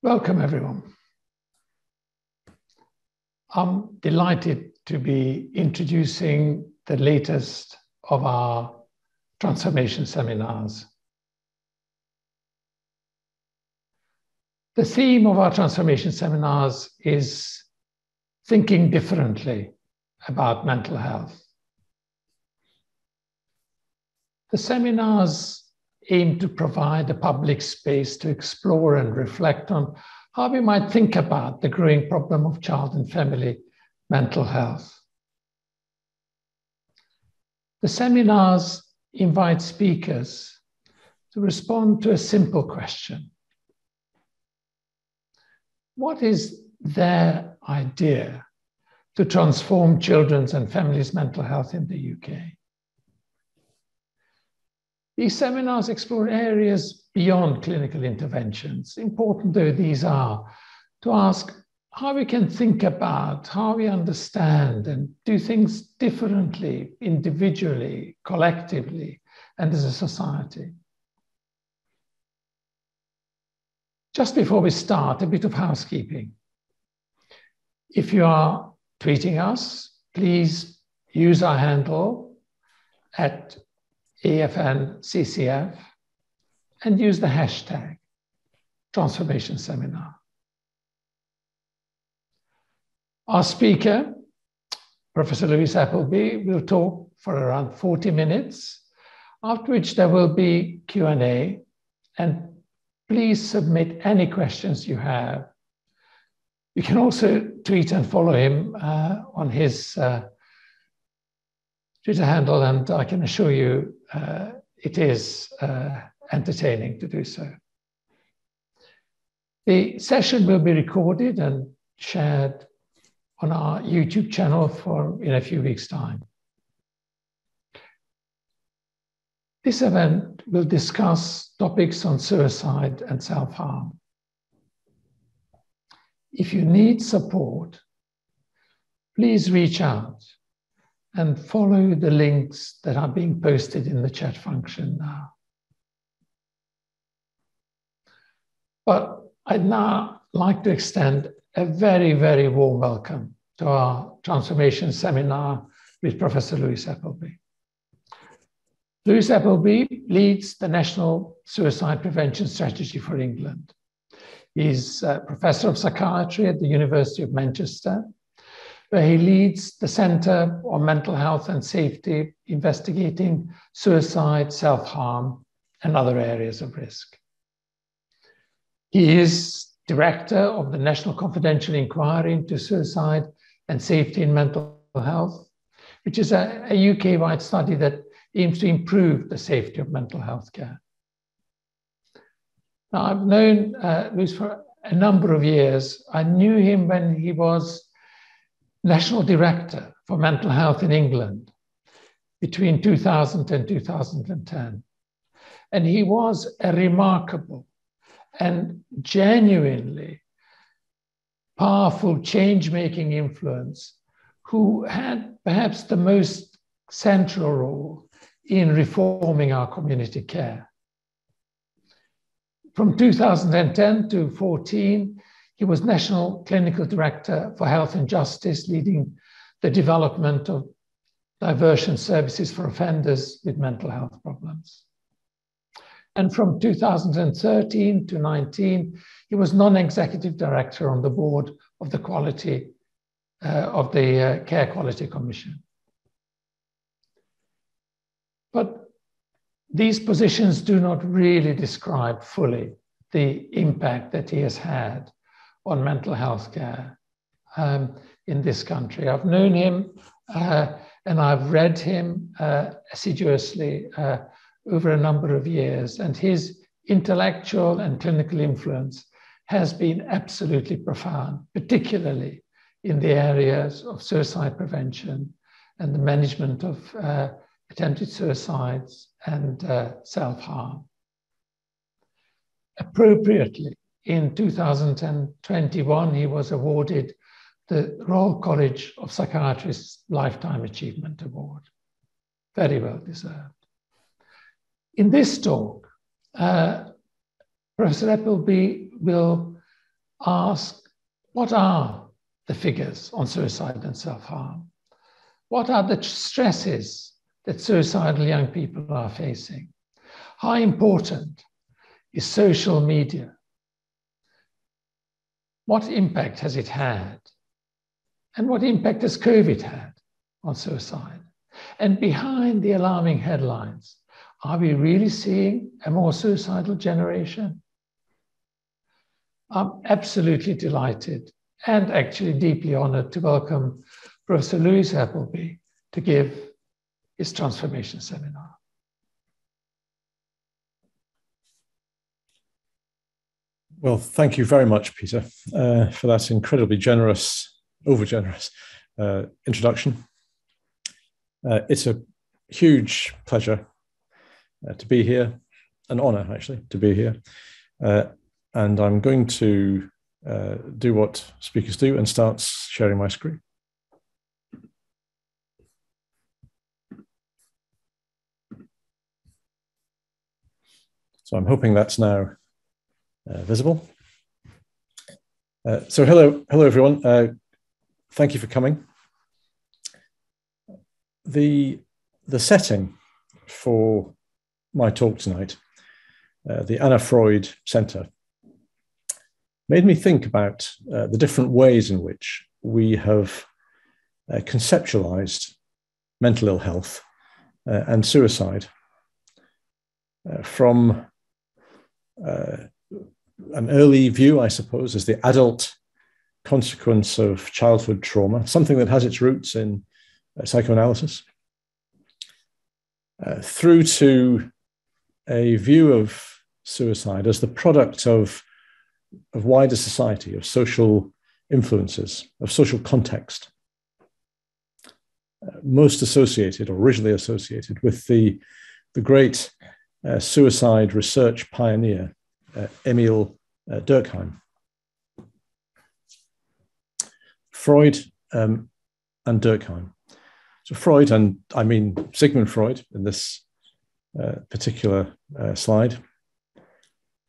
Welcome, everyone. I'm delighted to be introducing the latest of our transformation seminars. The theme of our transformation seminars is thinking differently about mental health. The seminars aim to provide a public space to explore and reflect on how we might think about the growing problem of child and family mental health. The seminars invite speakers to respond to a simple question. What is their idea to transform children's and families' mental health in the UK? These seminars explore areas beyond clinical interventions, important though these are, to ask how we can think about, how we understand and do things differently, individually, collectively, and as a society. Just before we start, a bit of housekeeping. If you are tweeting us, please use our handle at AFNCCF and use the hashtag Transformation Seminar. Our speaker, Professor Louis Appleby, will talk for around 40 minutes, after which there will be Q&A, and please submit any questions you have. You can also tweet and follow him on his Twitter handle, and I can assure you it is entertaining to do so. The session will be recorded and shared on our YouTube channel in a few weeks' time. This event will discuss topics on suicide and self-harm. If you need support, please reach out and follow the links that are being posted in the chat function now. But I'd now like to extend a very, very warm welcome to our transformation seminar with Professor Louis Appleby. Louis Appleby leads the National Suicide Prevention Strategy for England. He's a professor of psychiatry at the University of Manchester, where he leads the Centre on Mental Health and Safety, investigating suicide, self-harm, and other areas of risk. He is director of the National Confidential Inquiry into Suicide and Safety in Mental Health, which is a UK-wide study that aims to improve the safety of mental health care. Now, I've known Louis for a number of years. I knew him when he was National Director for Mental Health in England between 2000 and 2010. And he was a remarkable and genuinely powerful change-making influence who had perhaps the most central role in reforming our community care. From 2010 to 2014, he was National Clinical Director for Health and Justice, leading the development of diversion services for offenders with mental health problems. And from 2013 to 19, he was non-executive director on the board of the Care Quality Commission. But these positions do not really describe fully the impact that he has had on mental health care in this country. I've known him and I've read him assiduously over a number of years, and his intellectual and clinical influence has been absolutely profound, particularly in the areas of suicide prevention and the management of attempted suicides and self-harm. Appropriately, in 2021, he was awarded the Royal College of Psychiatrists Lifetime Achievement Award. Very well deserved. In this talk, Professor Appleby will ask, what are the figures on suicide and self-harm? What are the stresses that suicidal young people are facing? How important is social media? What impact has it had? And what impact has COVID had on suicide? And behind the alarming headlines, are we really seeing a more suicidal generation? I'm absolutely delighted and actually deeply honored to welcome Professor Louis Appleby to give his transformation seminar. Well, thank you very much, Peter, for that incredibly generous, over-generous introduction. It's a huge pleasure to be here, an honor actually to be here. And I'm going to do what speakers do and start sharing my screen. So I'm hoping that's now visible. So hello everyone. Thank you for coming. The setting for my talk tonight, the Anna Freud Center, made me think about the different ways in which we have conceptualized mental ill health and suicide from an early view, I suppose, as the adult consequence of childhood trauma, something that has its roots in psychoanalysis, through to a view of suicide as the product of wider society, of social influences, of social context, most associated, or originally associated, with the great suicide research pioneer, Emil Durkheim. Freud and Durkheim. So Freud, and I mean Sigmund Freud in this particular slide.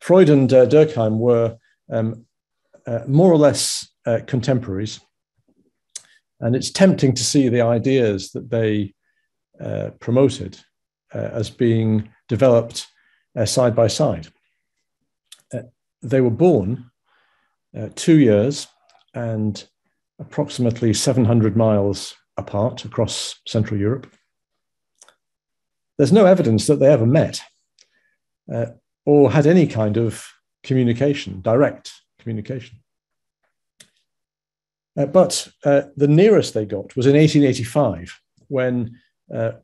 Freud and Durkheim were more or less contemporaries, and it's tempting to see the ideas that they promoted as being developed side by side. They were born 2 years and approximately 700 miles apart across Central Europe. There's no evidence that they ever met or had any kind of communication, direct communication. But the nearest they got was in 1885, when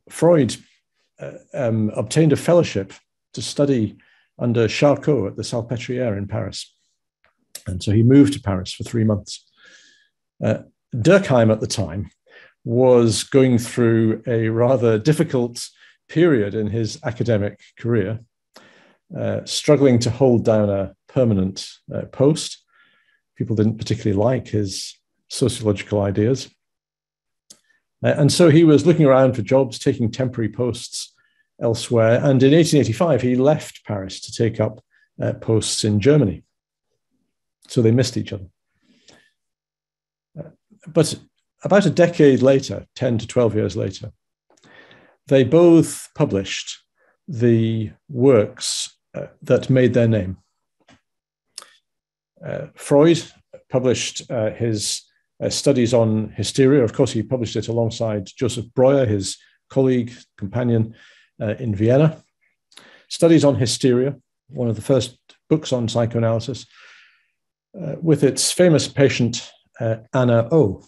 Freud obtained a fellowship to study under Charcot at the Salpêtrière in Paris. And so he moved to Paris for 3 months. Durkheim at the time was going through a rather difficult period in his academic career, struggling to hold down a permanent post. People didn't particularly like his sociological ideas. And so he was looking around for jobs, taking temporary posts elsewhere. And in 1885, he left Paris to take up posts in Germany. So they missed each other. But about a decade later, 10 to 12 years later, they both published the works that made their name. Freud published his studies on hysteria. Of course, he published it alongside Joseph Breuer, his colleague, companion in Vienna. Studies on hysteria, one of the first books on psychoanalysis, with its famous patient, Anna O.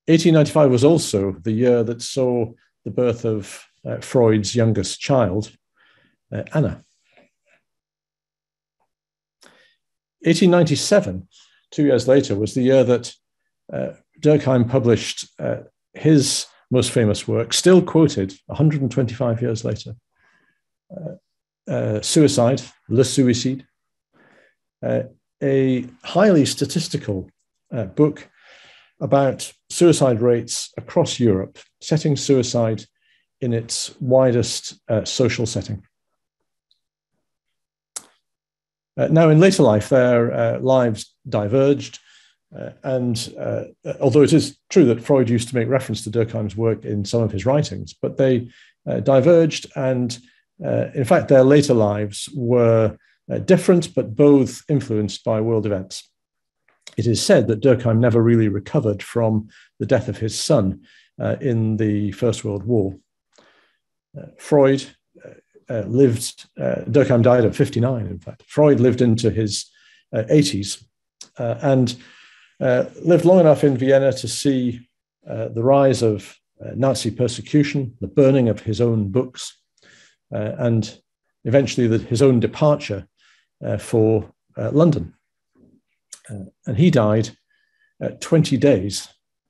1895 was also the year that saw the birth of Freud's youngest child, Anna. 1897, 2 years later, was the year that Durkheim published his most famous work, still quoted 125 years later, Suicide, Le Suicide, a highly statistical book about suicide rates across Europe, setting suicide in its widest social setting. Now, in later life, their lives diverged. Although it is true that Freud used to make reference to Durkheim's work in some of his writings, but they diverged. And in fact, their later lives were different, but both influenced by world events. It is said that Durkheim never really recovered from the death of his son in the First World War. Freud lived, Durkheim died at 59, in fact. Freud lived into his 80s and lived long enough in Vienna to see the rise of Nazi persecution, the burning of his own books, and eventually his own departure for London. And he died 20 days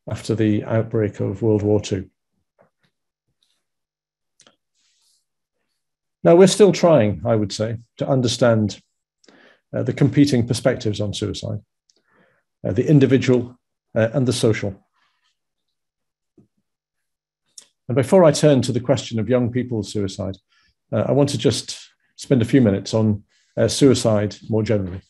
after the outbreak of World War II. Now, we're still trying, I would say, to understand the competing perspectives on suicide, the individual and the social. And before I turn to the question of young people's suicide, I want to just spend a few minutes on suicide more generally.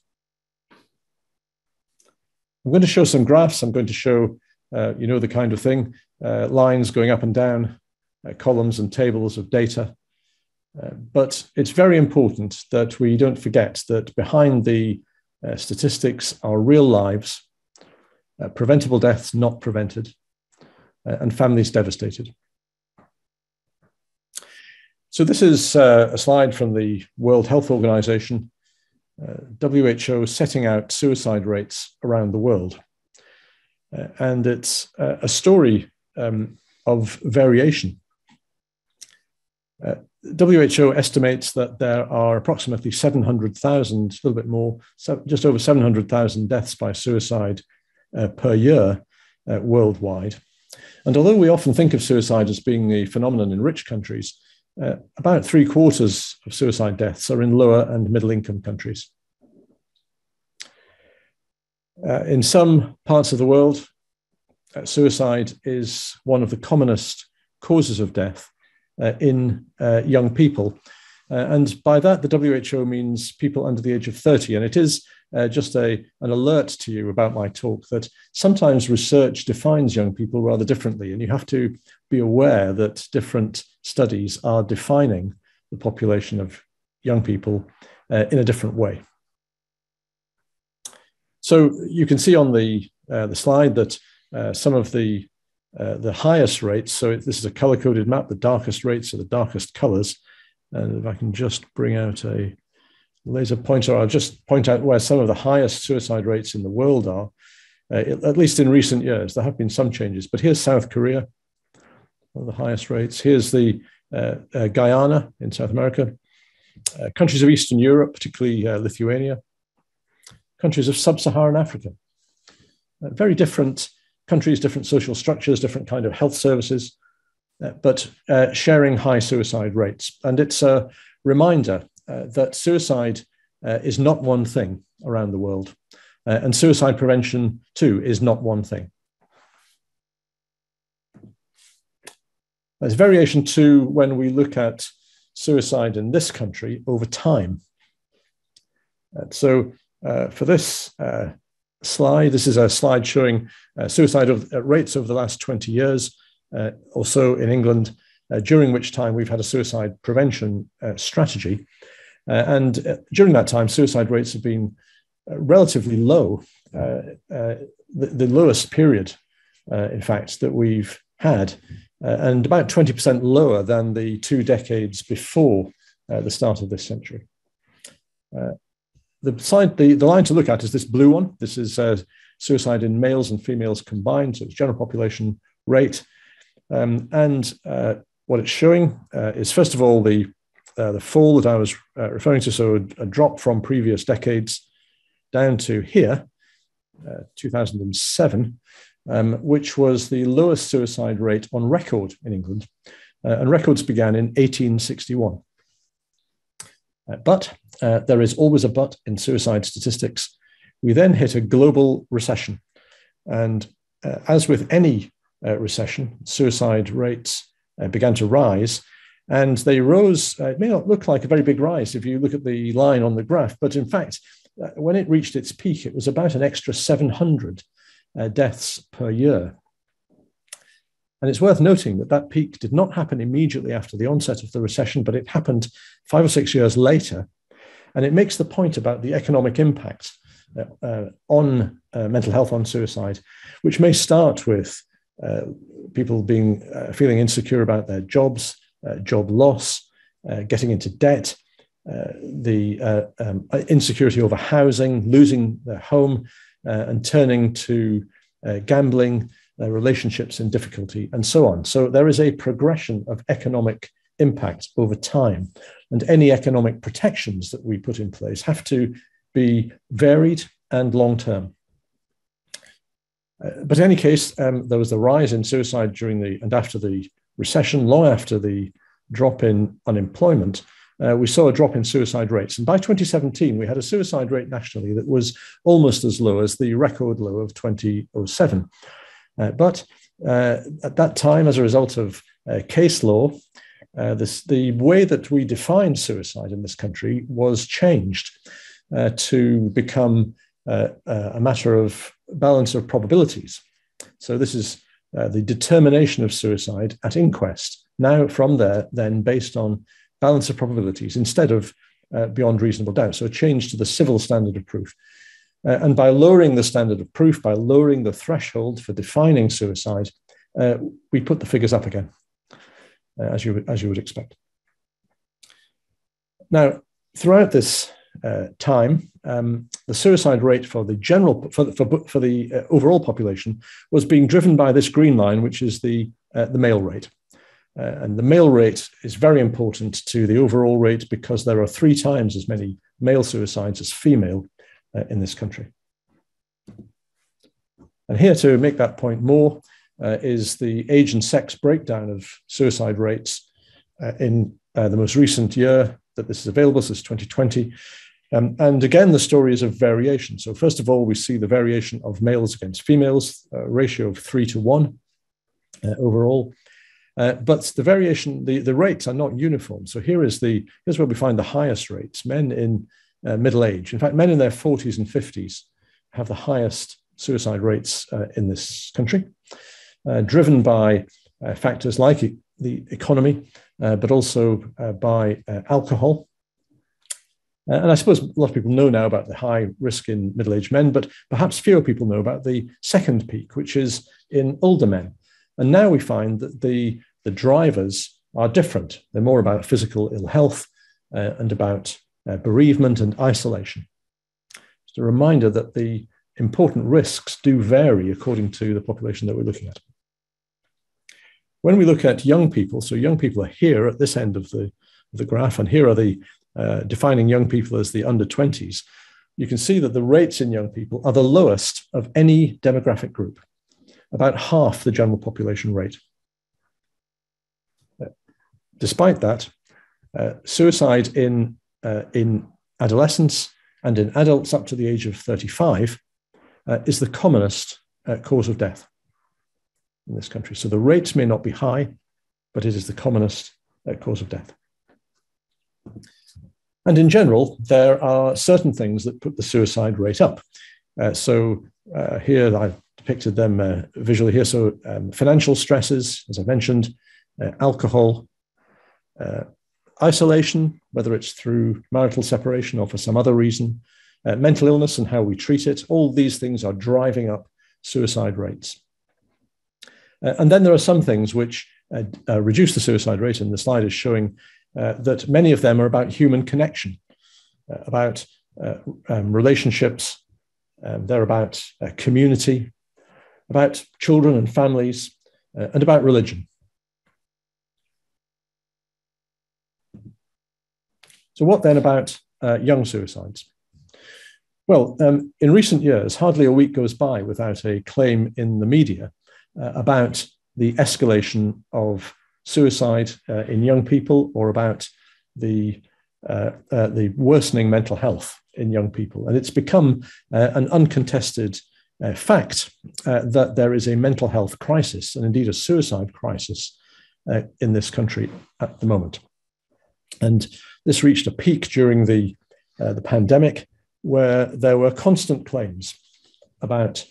I'm going to show some graphs. I'm going to show, the kind of thing, lines going up and down, columns and tables of data. But it's very important that we don't forget that behind the statistics are real lives, preventable deaths not prevented, and families devastated. So this is a slide from the World Health Organization, WHO setting out suicide rates around the world. And it's a story of variation. WHO estimates that there are approximately 700,000, a little bit more, just over 700,000 deaths by suicide per year worldwide. And although we often think of suicide as being a phenomenon in rich countries, about 3/4 of suicide deaths are in lower and middle income countries. In some parts of the world, suicide is one of the commonest causes of death in young people. And by that, the WHO means people under the age of 30. And it is just an alert to you about my talk that sometimes research defines young people rather differently. And you have to be aware that different studies are defining the population of young people in a different way. So you can see on the slide that some of the highest rates, so this is a color-coded map, the darkest rates are the darkest colors. And if I can just bring out a laser pointer, I'll just point out where some of the highest suicide rates in the world are, at least in recent years. There have been some changes, but here's South Korea, one of the highest rates. Here's the Guyana in South America, countries of Eastern Europe, particularly Lithuania, countries of sub-Saharan Africa. Very different countries, different social structures, different kind of health services, but sharing high suicide rates. And it's a reminder that suicide is not one thing around the world. And suicide prevention, too, is not one thing. There's variation, too, when we look at suicide in this country over time. So for this slide, this is a slide showing suicide rates over the last 20 years, also in England, during which time we've had a suicide prevention strategy. And during that time, suicide rates have been relatively low, the lowest period, in fact, that we've had, and about 20% lower than the 2 decades before the start of this century. The line to look at is this blue one. This is suicide in males and females combined, so it's general population rate. And what it's showing is, first of all, the fall that I was referring to, so a drop from previous decades down to here, 2007, which was the lowest suicide rate on record in England. And records began in 1861. But there is always a but in suicide statistics. We then hit a global recession. And as with any recession, suicide rates began to rise. And they rose, it may not look like a very big rise if you look at the line on the graph, but in fact, when it reached its peak, it was about an extra 700 deaths per year. And it's worth noting that that peak did not happen immediately after the onset of the recession, but it happened 5 or 6 years later. And it makes the point about the economic impact on mental health, on suicide, which may start with people feeling insecure about their jobs, job loss, getting into debt, the insecurity over housing, losing their home, and turning to gambling, relationships in difficulty, and so on. So there is a progression of economic impact over time. And any economic protections that we put in place have to be varied and long-term. But in any case, there was a rise in suicide during and after the recession, long after the drop in unemployment. We saw a drop in suicide rates. And by 2017, we had a suicide rate nationally that was almost as low as the record low of 2007. But at that time, as a result of case law, the way that we defined suicide in this country was changed to become a matter of balance of probabilities. So this is the determination of suicide at inquest. Now from there, then based on balance of probabilities instead of beyond reasonable doubt. So a change to the civil standard of proof. And by lowering the standard of proof, by lowering the threshold for defining suicide, we put the figures up again, as you would expect. Now, throughout this time, the suicide rate for the overall population was being driven by this green line, which is the male rate. And the male rate is very important to the overall rate because there are 3 times as many male suicides as female in this country. And here to make that point more is the age and sex breakdown of suicide rates in the most recent year that this is available, so it's 2020. And again, the story is of variation. So first of all, we see the variation of males against females, a ratio of 3 to 1 overall. But the variation, the rates are not uniform. So here's where we find the highest rates, men in middle age. In fact, men in their 40s and 50s have the highest suicide rates in this country, driven by factors like the economy, but also by alcohol. And I suppose a lot of people know now about the high risk in middle-aged men, but perhaps fewer people know about the second peak, which is in older men. And now we find that the drivers are different. They're more about physical ill health and about bereavement and isolation. Just a reminder that the important risks do vary according to the population that we're looking at. When we look at young people, so young people are here at this end of the graph, and here are the defining young people as the under 20s, you can see that the rates in young people are the lowest of any demographic group, about half the general population rate. Despite that, suicide in adolescents and in adults up to the age of 35 is the commonest cause of death in this country. So the rates may not be high, but it is the commonest cause of death. And in general, there are certain things that put the suicide rate up. Here I've depicted them visually here. So financial stresses, as I mentioned, alcohol, isolation, whether it's through marital separation or for some other reason, mental illness and how we treat it, all these things are driving up suicide rates. And then there are some things which reduce the suicide rate, and the slide is showing that many of them are about human connection, about relationships, they're about community, about children and families, and about religion. So what then about young suicides? Well, in recent years, hardly a week goes by without a claim in the media about the escalation of suicide in young people, or about the worsening mental health in young people. And it's become an uncontested fact that there is a mental health crisis, and indeed a suicide crisis in this country at the moment. And this reached a peak during the pandemic, where there were constant claims about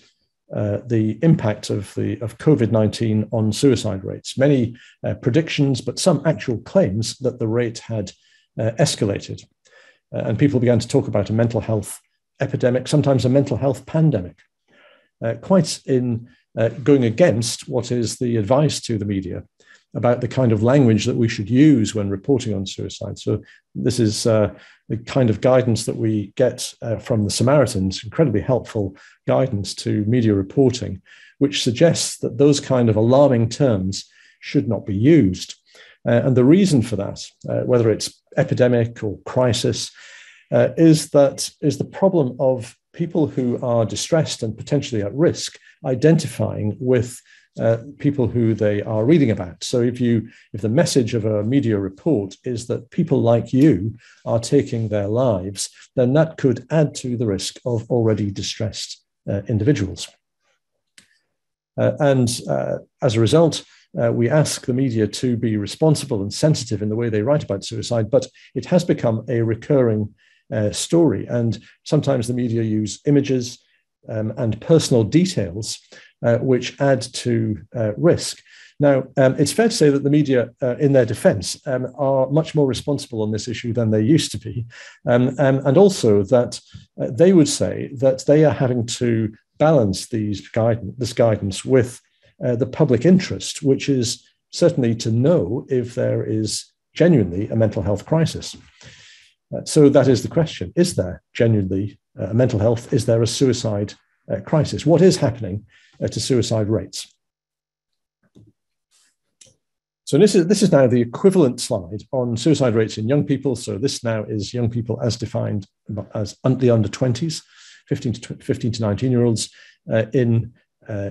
the impact of COVID-19 on suicide rates. Many predictions, but some actual claims that the rate had escalated. And people began to talk about a mental health epidemic, sometimes a mental health pandemic, quite in going against what is the advice to the media about the kind of language that we should use when reporting on suicide. So this is the kind of guidance that we get from the Samaritans, incredibly helpful guidance to media reporting, which suggests that those kind of alarming terms should not be used. And the reason for that, whether it's epidemic or crisis, is the problem of people who are distressed and potentially at risk identifying with people who they are reading about. So if the message of a media report is that people like you are taking their lives, then that could add to the risk of already distressed individuals. And as a result, we ask the media to be responsible and sensitive in the way they write about suicide, but it has become a recurring story. And sometimes the media use images and personal details which add to risk. Now, it's fair to say that the media, in their defense, are much more responsible on this issue than they used to be. And also that they would say that they are having to balance this guidance with the public interest, which is certainly to know if there is genuinely a mental health crisis. So that is the question. Is there genuinely a mental health? Is there a suicide crisis? What is happening to suicide rates? So this is now the equivalent slide on suicide rates in young people. So this now is young people as defined as the under 20s, 15 to 19-year-olds in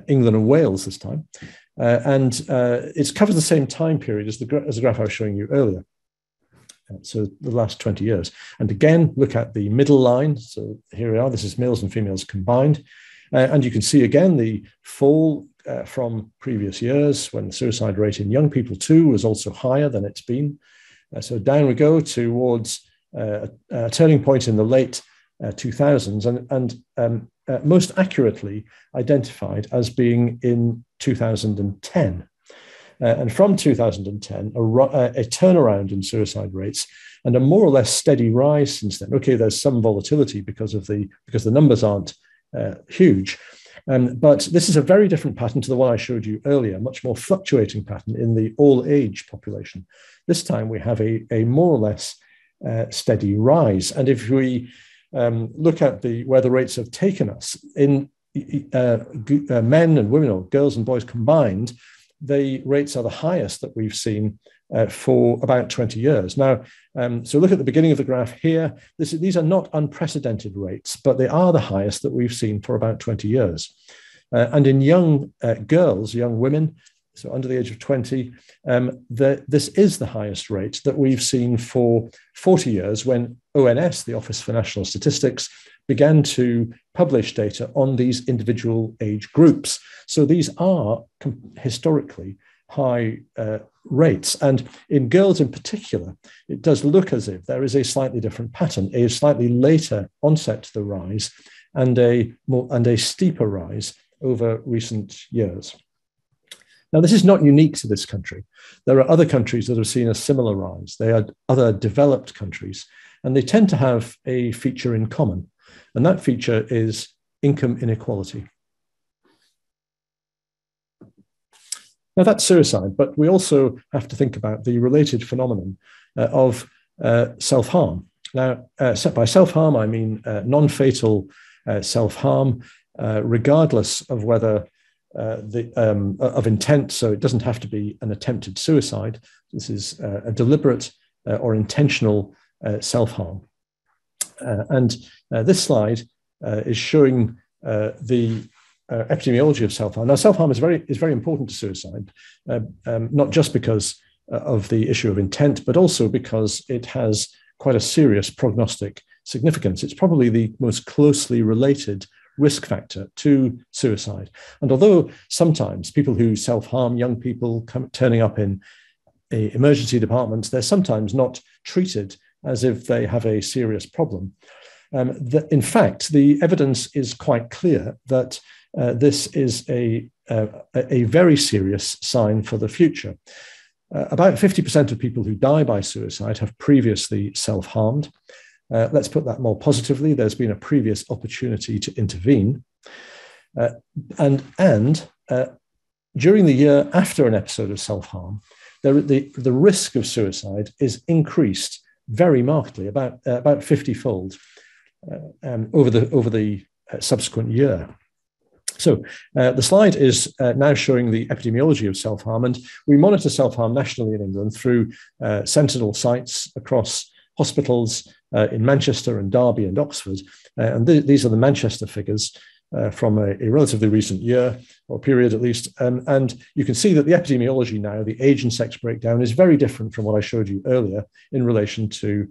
England and Wales this time. And it's covered the same time period as the graph I was showing you earlier. So the last 20 years. And again, look at the middle line. So here we are. This is males and females combined. And you can see again the fall from previous years when the suicide rate in young people too was also higher than it's been. So down we go towards a turning point in the late 2000s and most accurately identified as being in 2010. And from 2010, a turnaround in suicide rates and a more or less steady rise since then. Okay, there's some volatility because the numbers aren't huge. But this is a very different pattern to the one I showed you earlier, much more fluctuating pattern in the all-age population. This time we have a more or less steady rise. And if we look at where the rates have taken us, in men and women or girls and boys combined, the rates are the highest that we've seen for about 20 years. Now, so look at the beginning of the graph here. These are not unprecedented rates, but they are the highest that we've seen for about 20 years. And in young girls, young women, so under the age of 20, this is the highest rate that we've seen for 40 years when ONS, the Office for National Statistics, began to publish data on these individual age groups. So these are historically high rates. And in girls in particular, it does look as if there is a slightly different pattern, a slightly later onset to the rise and a steeper rise over recent years. Now, this is not unique to this country. There are other countries that have seen a similar rise. They are other developed countries, and they tend to have a feature in common. And that feature is income inequality. Now, that's suicide, but we also have to think about the related phenomenon of self-harm. Now, by self-harm, I mean non-fatal self-harm, regardless of whether of intent. So it doesn't have to be an attempted suicide. This is a deliberate or intentional self-harm. And this slide is showing the epidemiology of self-harm. Now, self-harm is very important to suicide, not just because of the issue of intent, but also because it has quite a serious prognostic significance. It's probably the most closely related risk factor to suicide. And although sometimes people who self-harm, young people turning up in emergency departments, they're sometimes not treated as if they have a serious problem. In fact, the evidence is quite clear that this is a very serious sign for the future. About 50% of people who die by suicide have previously self-harmed. Let's put that more positively. There's been a previous opportunity to intervene. And during the year after an episode of self-harm, the risk of suicide is increased very markedly, about 50-fold over the subsequent year. So the slide is now showing the epidemiology of self-harm, and we monitor self-harm nationally in England through sentinel sites across hospitals in Manchester and Derby and Oxford. And these are the Manchester figures from a relatively recent year or period at least. And you can see that the epidemiology now, the age and sex breakdown, is very different from what I showed you earlier in relation to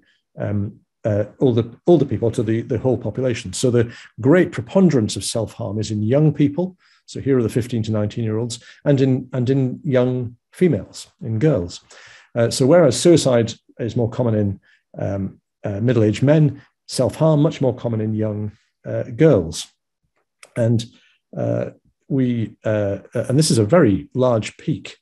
older people, to the whole population. So the great preponderance of self-harm is in young people. So here are the 15 to 19-year-olds, and in young females, in girls. So whereas suicide is more common in middle-aged men, self-harm much more common in young girls. And and this is a very large peak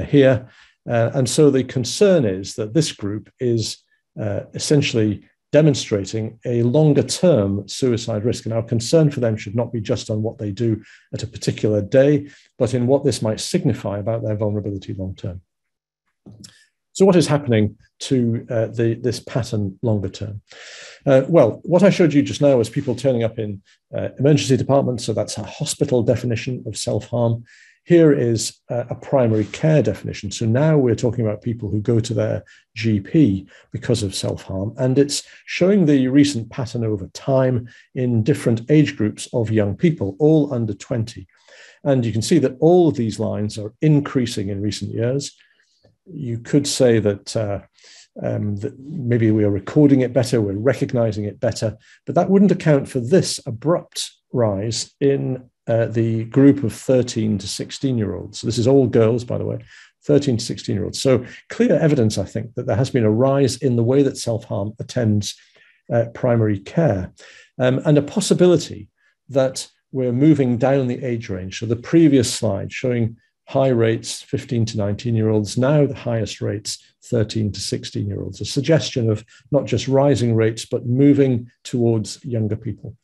here. And so the concern is that this group is essentially demonstrating a longer-term suicide risk. And our concern for them should not be just on what they do at a particular day, but in what this might signify about their vulnerability long-term. So what is happening to this pattern longer term? Well, what I showed you just now was people turning up in emergency departments. So that's a hospital definition of self-harm. Here is a primary care definition. So now we're talking about people who go to their GP because of self-harm. And it's showing the recent pattern over time in different age groups of young people, all under 20. And you can see that all of these lines are increasing in recent years. You could say that, that maybe we are recording it better, we're recognizing it better, but that wouldn't account for this abrupt rise in the group of 13 to 16-year-olds. So this is all girls, by the way, 13 to 16-year-olds. So clear evidence, I think, that there has been a rise in the way that self-harm attends primary care, and a possibility that we're moving down the age range. So the previous slide showing high rates, 15 to 19-year-olds, now the highest rates, 13 to 16-year-olds, a suggestion of not just rising rates, but moving towards younger people.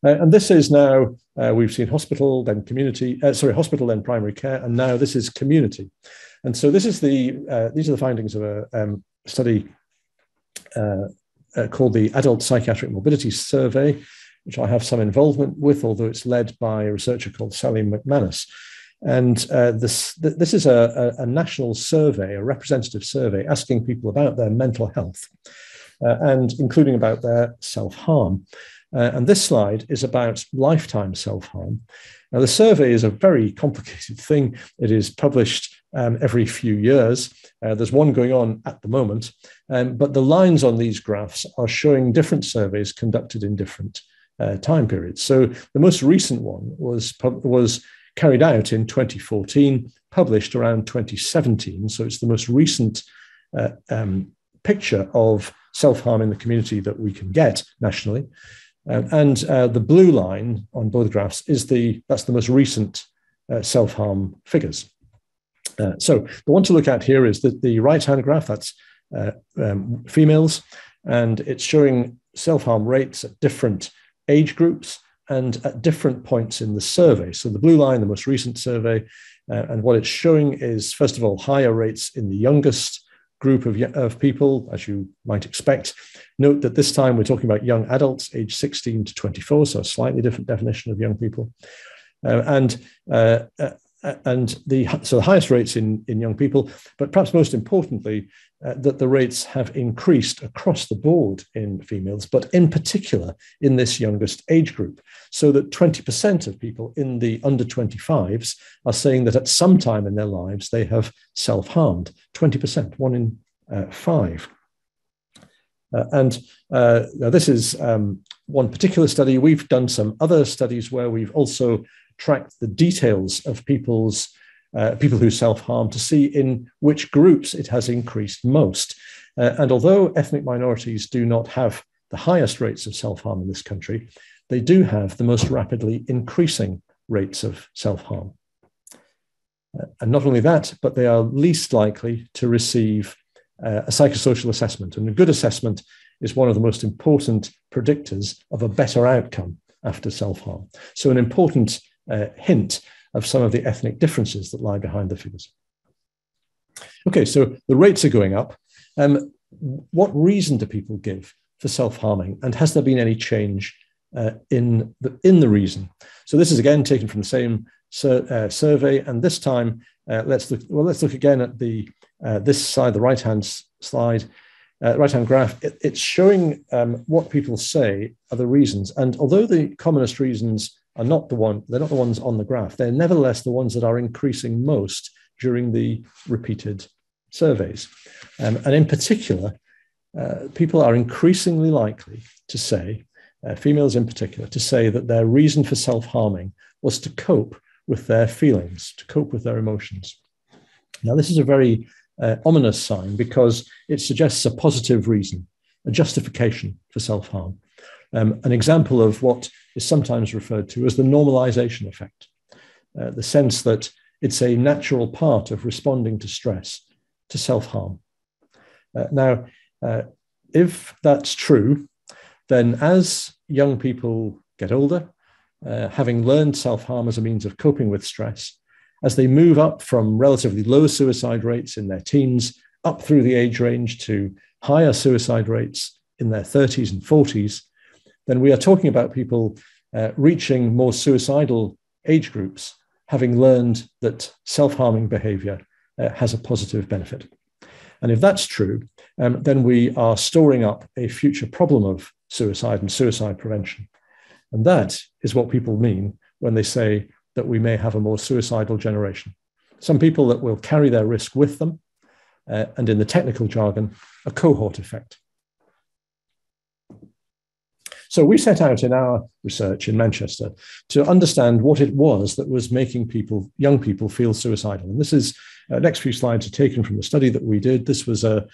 And this is now, we've seen hospital, then community, hospital, then primary care, and now this is community. And so this is these are the findings of a study called the Adult Psychiatric Mobility Survey, which I have some involvement with, although it's led by a researcher called Sally McManus. And this is a national survey, a representative survey, asking people about their mental health, and including about their self-harm. And this slide is about lifetime self-harm. Now, the survey is a very complicated thing. It is published every few years. There's one going on at the moment, but the lines on these graphs are showing different surveys conducted in different time periods. So the most recent one was carried out in 2014, published around 2017. So it's the most recent picture of self-harm in the community that we can get nationally. And the blue line on both graphs is that's the most recent self-harm figures. So the one to look at here is the right-hand graph, that's females, and it's showing self-harm rates at different age groups and at different points in the survey. So the blue line, the most recent survey, and what it's showing is, first of all, higher rates in the youngest group of people, as you might expect. Note that this time we're talking about young adults, age 16 to 24, so a slightly different definition of young people. So the highest rates in young people, but perhaps most importantly, that the rates have increased across the board in females, but in particular in this youngest age group, so that 20% of people in the under 25s are saying that at some time in their lives they have self-harmed. 20%, 1 in 5. Now this is one particular study. We've done some other studies where we've also tracked the details of people's people who self-harm, to see in which groups it has increased most. And although ethnic minorities do not have the highest rates of self-harm in this country, they do have the most rapidly increasing rates of self-harm. And not only that, but they are least likely to receive a psychosocial assessment. And a good assessment is one of the most important predictors of a better outcome after self-harm. So an important hint of some of the ethnic differences that lie behind the figures. Okay, so the rates are going up. What reason do people give for self-harming? And has there been any change in the reason? So this is again taken from the same survey, and this time let's look again at this side, the right-hand slide, right-hand graph. It's showing what people say are the reasons, and although the commonest reasons are they're not the ones on the graph, they're nevertheless the ones that are increasing most during the repeated surveys, and in particular, people are increasingly likely to say, females in particular, to say that their reason for self-harming was to cope with their feelings, to cope with their emotions. Now, this is a very ominous sign because it suggests a positive reason, a justification for self-harm. An example of what is sometimes referred to as the normalization effect, the sense that it's a natural part of responding to stress, to self-harm. Now, if that's true, then as young people get older, having learned self-harm as a means of coping with stress, as they move up from relatively low suicide rates in their teens up through the age range to higher suicide rates in their 30s and 40s, then we are talking about people reaching more suicidal age groups, having learned that self-harming behavior has a positive benefit. And if that's true, then we are storing up a future problem of suicide and suicide prevention. And that is what people mean when they say that we may have a more suicidal generation. Some people that will carry their risk with them, and in the technical jargon, a cohort effect. So we set out in our research in Manchester to understand what it was that was making young people feel suicidal. And this is, next few slides are taken from the study that we did. This was a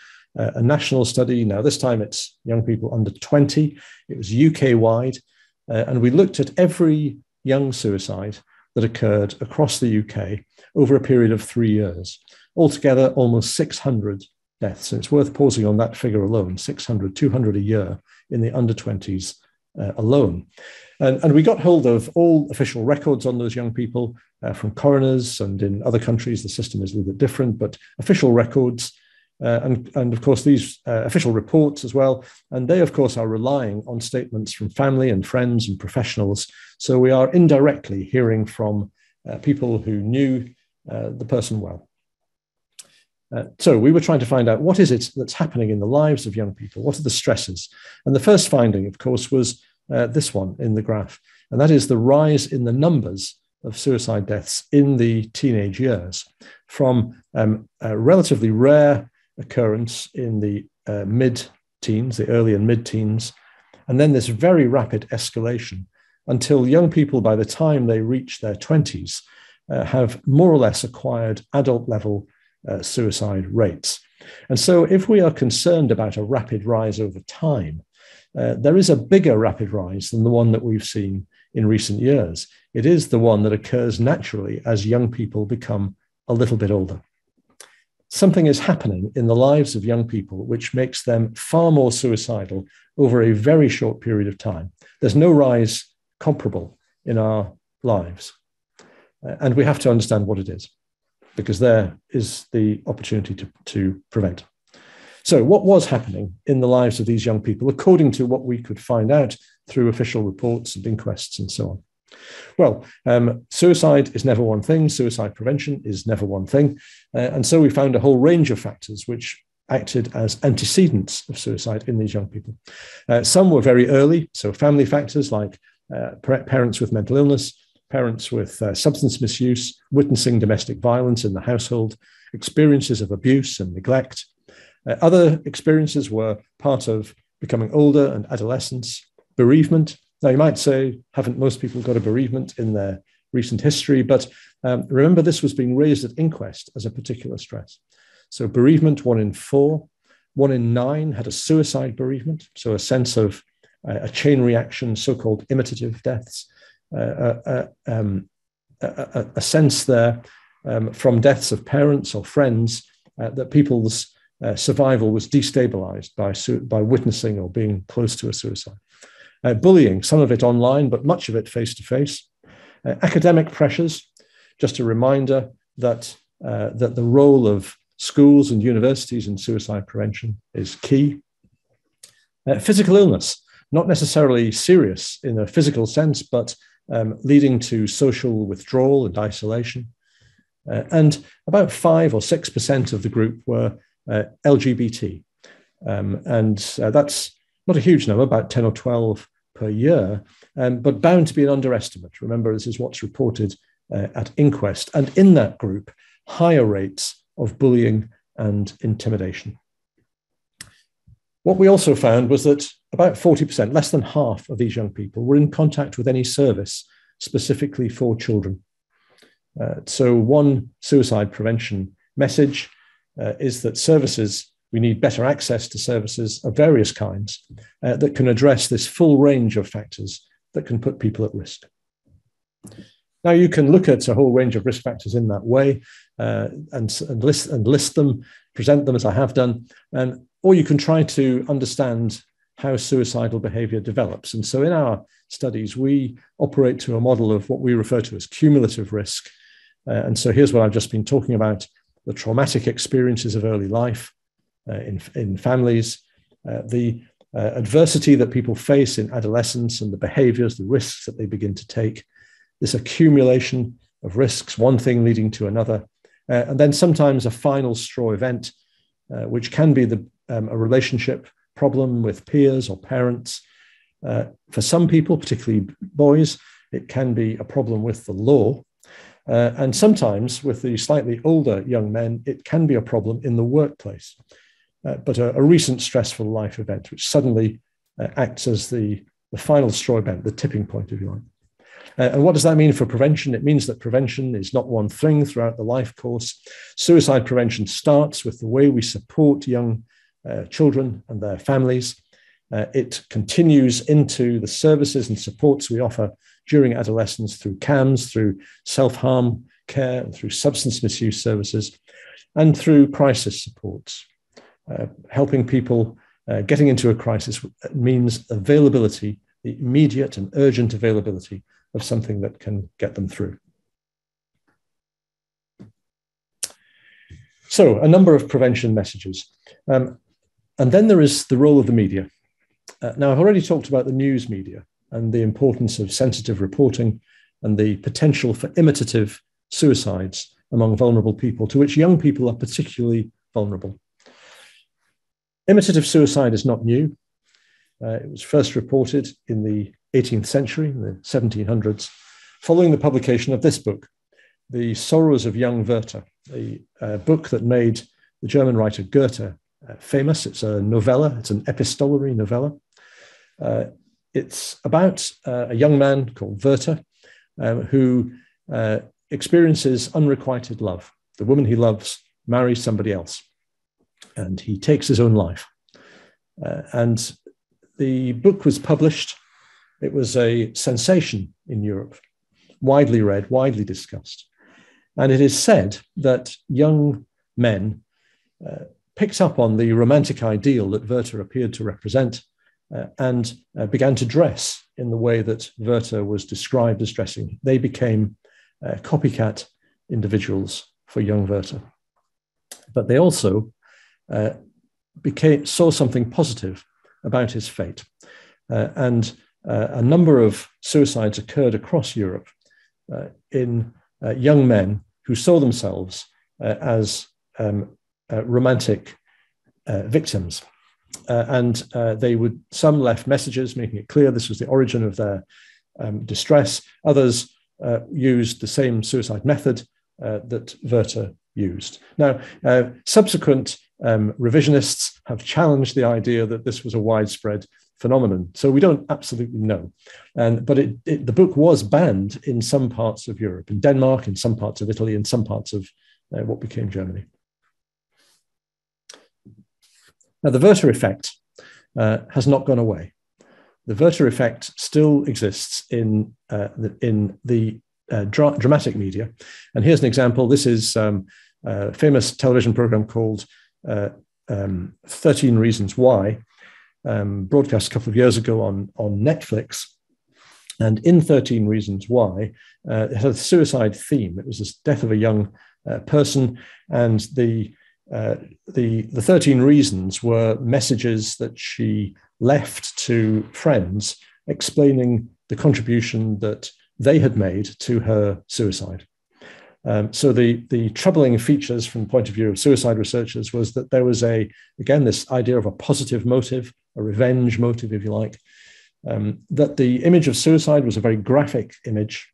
national study. Now, this time it's young people under 20. It was UK-wide. And we looked at every young suicide that occurred across the UK over a period of 3 years. Altogether, almost 600 deaths. And it's worth pausing on that figure alone, 600, 200 a year in the under 20s alone. And we got hold of all official records on those young people from coroners, and in other countries, the system is a little bit different, but official records, and of course, these official reports as well. And they, of course, are relying on statements from family and friends and professionals. So we are indirectly hearing from people who knew the person well. So we were trying to find out what is it that's happening in the lives of young people? What are the stresses? And the first finding, of course, was this one in the graph. And that is the rise in the numbers of suicide deaths in the teenage years, from a relatively rare occurrence in the mid-teens, the early and mid-teens, and then this very rapid escalation until young people, by the time they reach their 20s, have more or less acquired adult-level suicide rates. And so if we are concerned about a rapid rise over time, there is a bigger rapid rise than the one that we've seen in recent years. It is the one that occurs naturally as young people become a little bit older. Something is happening in the lives of young people which makes them far more suicidal over a very short period of time. There's no rise comparable in our lives. And we have to understand what it is, because there is the opportunity to prevent. So what was happening in the lives of these young people, according to what we could find out through official reports and inquests and so on? Well, suicide is never one thing. Suicide prevention is never one thing. And so we found a whole range of factors which acted as antecedents of suicide in these young people. Some were very early, so family factors like parents with mental illness, parents with substance misuse, witnessing domestic violence in the household, experiences of abuse and neglect. Other experiences were part of becoming older and adolescence, bereavement. Now, you might say, haven't most people got a bereavement in their recent history, but remember this was being raised at inquest as a particular stress. So bereavement, 1 in 4, 1 in 9 had a suicide bereavement, so a sense of a chain reaction, so-called imitative deaths, a sense there from deaths of parents or friends that people's survival was destabilized by witnessing or being close to a suicide. Bullying, some of it online, but much of it face-to-face. Academic pressures, just a reminder that the role of schools and universities in suicide prevention is key. Physical illness, not necessarily serious in a physical sense, but leading to social withdrawal and isolation. And about 5 or 6% of the group were LGBT. And that's not a huge number, about 10 or 12 per year, but bound to be an underestimate. Remember, this is what's reported at inquest. And in that group, higher rates of bullying and intimidation. What we also found was that about 40%, less than half of these young people, were in contact with any service specifically for children. So one suicide prevention message is that services, we need better access to services of various kinds that can address this full range of factors that can put people at risk. Now you can look at a whole range of risk factors in that way and list them, present them as I have done, or you can try to understand how suicidal behavior develops. And so in our studies, we operate to a model of what we refer to as cumulative risk. And so here's what I've just been talking about: the traumatic experiences of early life in families, the adversity that people face in adolescence and the behaviors, the risks that they begin to take, this accumulation of risks, one thing leading to another, and then sometimes a final straw event, which can be a relationship problem with peers or parents. For some people, particularly boys, it can be a problem with the law. And sometimes with the slightly older young men, it can be a problem in the workplace. But a recent stressful life event, which suddenly acts as the final straw event, the tipping point, if you like. And what does that mean for prevention? It means that prevention is not one thing throughout the life course. Suicide prevention starts with the way we support young children and their families. It continues into the services and supports we offer during adolescence through CAMS, through self-harm care, and through substance misuse services, and through crisis supports. Helping people getting into a crisis means availability, the immediate and urgent availability of something that can get them through. So a number of prevention messages. And then there is the role of the media. Now, I've already talked about the news media and the importance of sensitive reporting and the potential for imitative suicides among vulnerable people, to which young people are particularly vulnerable. Imitative suicide is not new. It was first reported in the 18th century, in the 1700s, following the publication of this book, The Sorrows of Young Werther, a book that made the German writer Goethe famous. It's a novella, it's an epistolary novella. It's about a young man called Werther who experiences unrequited love. The woman he loves marries somebody else, and he takes his own life. And the book was published. It was a sensation in Europe, widely read, widely discussed. And it is said that young men picked up on the romantic ideal that Werther appeared to represent and began to dress in the way that Werther was described as dressing. They became copycat individuals for young Werther. But they also saw something positive about his fate. And a number of suicides occurred across Europe in young men who saw themselves as romantic victims. And some left messages making it clear this was the origin of their distress. Others used the same suicide method that Werther used. Now, subsequent revisionists have challenged the idea that this was a widespread phenomenon. So we don't absolutely know. But the book was banned in some parts of Europe, in Denmark, in some parts of Italy, in some parts of what became Germany. Now, the Werther effect has not gone away. The Werther effect still exists in the dramatic media. And here's an example. This is a famous television program called 13 Reasons Why, broadcast a couple of years ago on Netflix. And in 13 Reasons Why, it had a suicide theme. It was the death of a young person, and the 13 reasons were messages that she left to friends explaining the contribution that they had made to her suicide. So the troubling features from the point of view of suicide researchers was that there was again, this idea of a positive motive, a revenge motive, if you like, that the image of suicide was a very graphic image,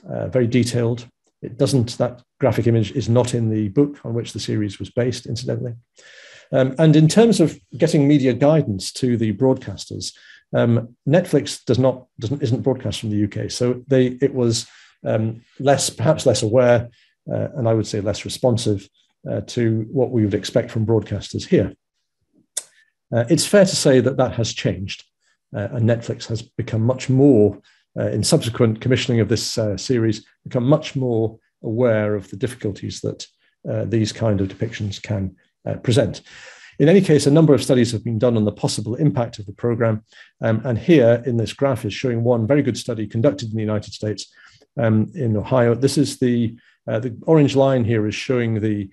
very detailed. That graphic image is not in the book on which the series was based, incidentally. And in terms of getting media guidance to the broadcasters, Netflix isn't broadcast from the UK, so it was perhaps less aware, and I would say less responsive to what we would expect from broadcasters here. It's fair to say that has changed, and Netflix has become much more, in subsequent commissioning of this series, become much more aware of the difficulties that these kind of depictions can present. In any case, a number of studies have been done on the possible impact of the program. And here in this graph is showing one very good study conducted in the United States, in Ohio. This is the orange line here is showing the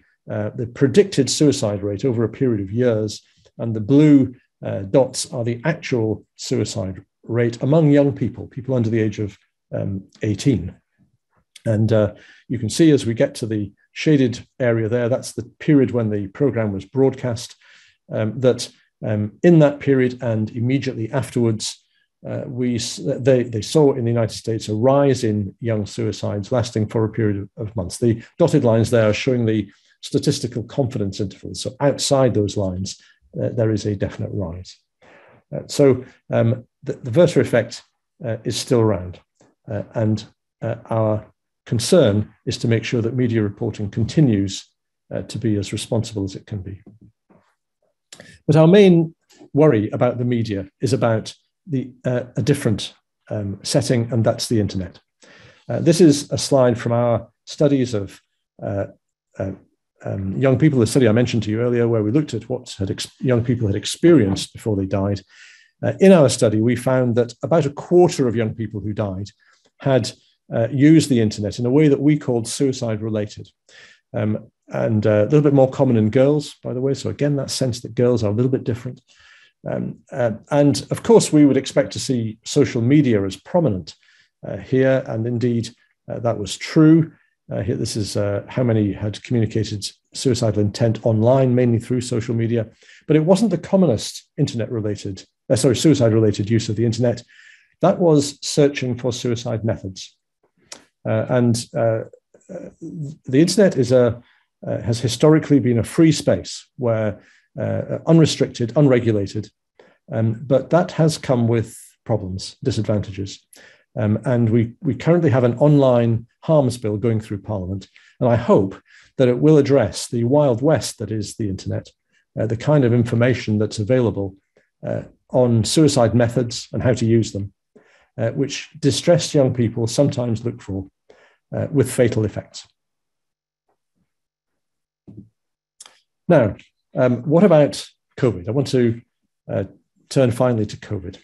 predicted suicide rate over a period of years. And the blue dots are the actual suicide rate among young people under the age of 18. And you can see as we get to the shaded area there, that's the period when the program was broadcast, that in that period and immediately afterwards, they saw in the United States a rise in young suicides lasting for a period of months. The dotted lines there are showing the statistical confidence intervals. So outside those lines, there is a definite rise. So the Werther effect is still around. And our concern is to make sure that media reporting continues to be as responsible as it can be. But our main worry about the media is about a different setting, and that's the internet. This is a slide from our studies of young people, the study I mentioned to you earlier, where we looked at what young people had experienced before they died. In our study, we found that about a quarter of young people who died had used the internet in a way that we called suicide-related. And a little bit more common in girls, by the way. So again, that sense that girls are a little bit different. And of course, we would expect to see social media as prominent here. And indeed, that was true. Here, this is how many had communicated suicidal intent online, mainly through social media. But it wasn't the commonest suicide-related use of the internet. That was searching for suicide methods. The internet has historically been a free space where unrestricted, unregulated, but that has come with problems, disadvantages. And we currently have an online harms bill going through Parliament, and I hope that it will address the wild west that is the internet, the kind of information that's available on suicide methods and how to use them, which distressed young people sometimes look for, with fatal effects. Now, what about COVID? I want to turn finally to COVID.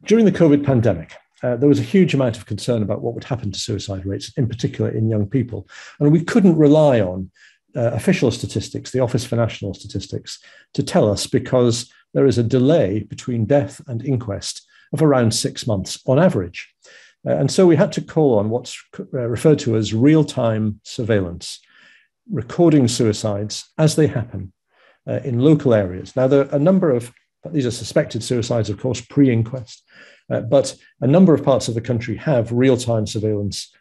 During the COVID pandemic, there was a huge amount of concern about what would happen to suicide rates, in particular in young people. And we couldn't rely on official statistics, the Office for National Statistics, to tell us, because there is a delay between death and inquest of around 6 months on average. And so we had to call on what's referred to as real-time surveillance, recording suicides as they happen in local areas. Now, there are a number of, these are suspected suicides, of course, pre-inquest, but a number of parts of the country have real-time surveillance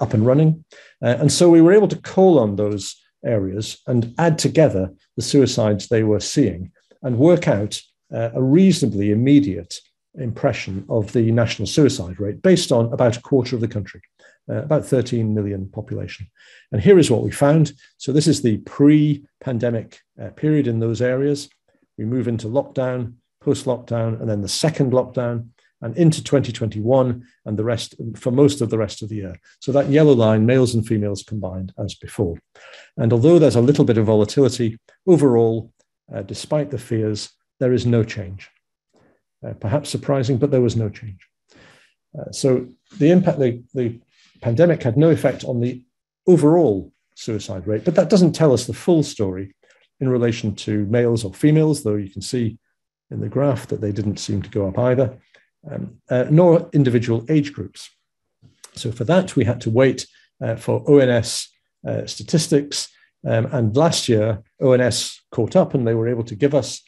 up and running. And so we were able to call on those areas and add together the suicides they were seeing and work out a reasonably immediate impression of the national suicide rate based on about a quarter of the country, about 13 million population. And here is what we found. So this is the pre-pandemic period in those areas. We move into lockdown, post-lockdown, and then the second lockdown, and into 2021 and the rest for most of the rest of the year. So that yellow line, males and females combined as before. And although there's a little bit of volatility, overall, despite the fears, there is no change. Perhaps surprising, but there was no change. So the impact, the pandemic had no effect on the overall suicide rate, but that doesn't tell us the full story in relation to males or females, though you can see in the graph that they didn't seem to go up either. Nor individual age groups. So for that, we had to wait for ONS statistics. And last year, ONS caught up and they were able to give us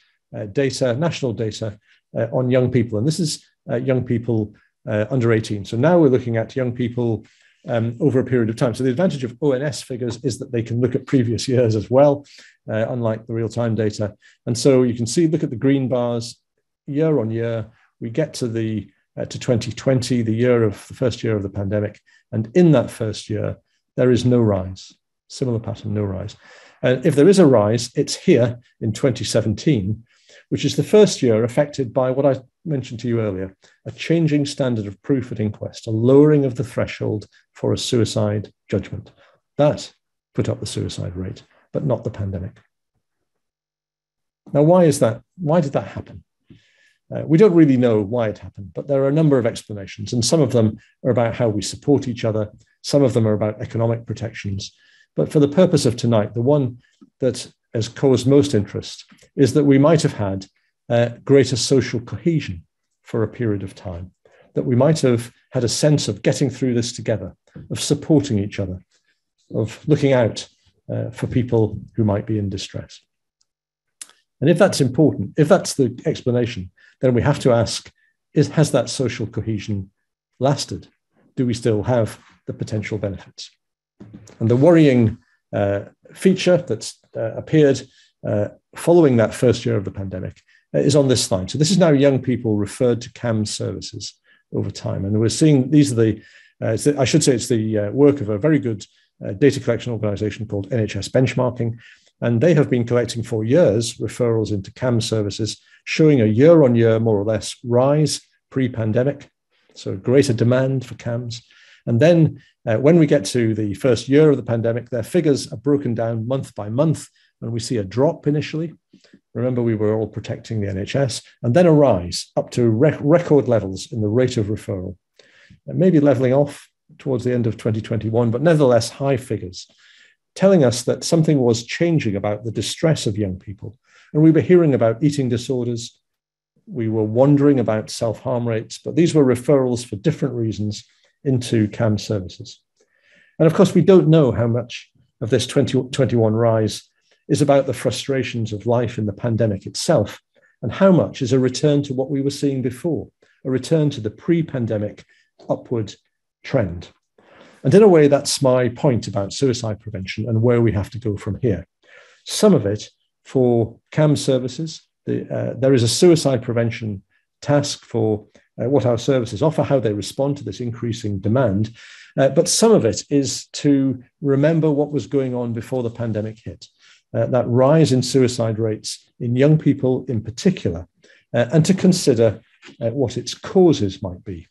data, national data on young people. And this is young people under 18. So now we're looking at young people over a period of time. So the advantage of ONS figures is that they can look at previous years as well, unlike the real-time data. And so you can see, look at the green bars, year on year, we get to 2020, the first year of the pandemic, and in that first year, there is no rise. Similar pattern, no rise. And if there is a rise, it's here in 2017, which is the first year affected by what I mentioned to you earlier, a changing standard of proof at inquest, a lowering of the threshold for a suicide judgment. That put up the suicide rate, but not the pandemic. Now, why is that? Why did that happen? We don't really know why it happened, but there are a number of explanations, and some of them are about how we support each other. Some of them are about economic protections. But for the purpose of tonight, the one that has caused most interest is that we might have had greater social cohesion for a period of time, that we might have had a sense of getting through this together, of supporting each other, of looking out for people who might be in distress. And if that's important, if that's the explanation, then we have to ask, has that social cohesion lasted? Do we still have the potential benefits? And the worrying feature that's appeared following that first year of the pandemic is on this slide. So this is now young people referred to CAMS services over time. And we're seeing, these are the, I should say it's the work of a very good data collection organization called NHS Benchmarking. And they have been collecting for years referrals into CAMS services, showing a year-on-year, more or less, rise pre-pandemic, so greater demand for CAMS. And then when we get to the first year of the pandemic, their figures are broken down month by month, and we see a drop initially. Remember, we were all protecting the NHS, and then a rise up to record levels in the rate of referral. And maybe leveling off towards the end of 2021, but nevertheless high figures, telling us that something was changing about the distress of young people. And we were hearing about eating disorders. We were wondering about self-harm rates, but these were referrals for different reasons into CAMS services. And of course, we don't know how much of this 2021 rise is about the frustrations of life in the pandemic itself, and how much is a return to what we were seeing before, a return to the pre-pandemic upward trend. And in a way, that's my point about suicide prevention and where we have to go from here. Some of it for CAMS services, there is a suicide prevention task for what our services offer, how they respond to this increasing demand. But some of it is to remember what was going on before the pandemic hit, that rise in suicide rates in young people in particular, and to consider what its causes might be.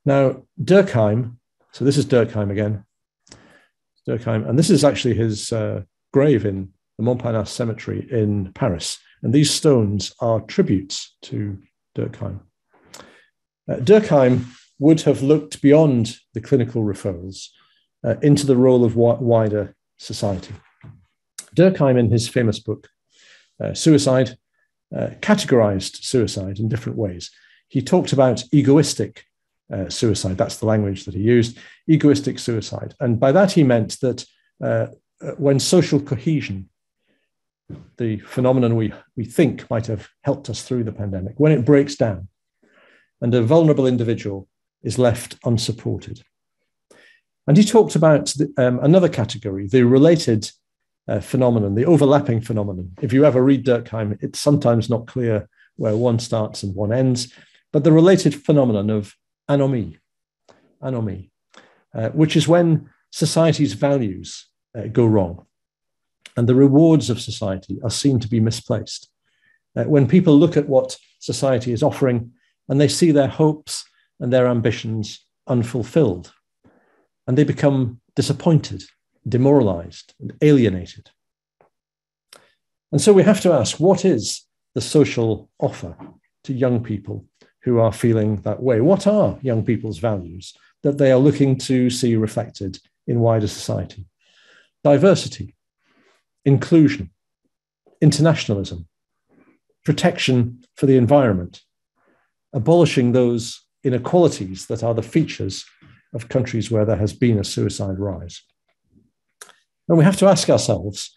Now, Durkheim, so this is Durkheim again, Durkheim, and this is actually his grave in the Montparnasse Cemetery in Paris. And these stones are tributes to Durkheim. Durkheim would have looked beyond the clinical referrals into the role of wider society. Durkheim, in his famous book, Suicide, categorized suicide in different ways. He talked about egoistic suicide. That's the language that he used, egoistic suicide. And by that, he meant that when social cohesion, the phenomenon we think might have helped us through the pandemic, when it breaks down and a vulnerable individual is left unsupported. And he talked about another category, the related phenomenon, the overlapping phenomenon. If you ever read Durkheim, it's sometimes not clear where one starts and one ends, but the related phenomenon of anomie, which is when society's values go wrong and the rewards of society are seen to be misplaced. When people look at what society is offering and they see their hopes and their ambitions unfulfilled, and they become disappointed, demoralized, and alienated. And so we have to ask, what is the social offer to young people who are feeling that way? What are young people's values that they are looking to see reflected in wider society? Diversity, inclusion, internationalism, protection for the environment, abolishing those inequalities that are the features of countries where there has been a suicide rise. And we have to ask ourselves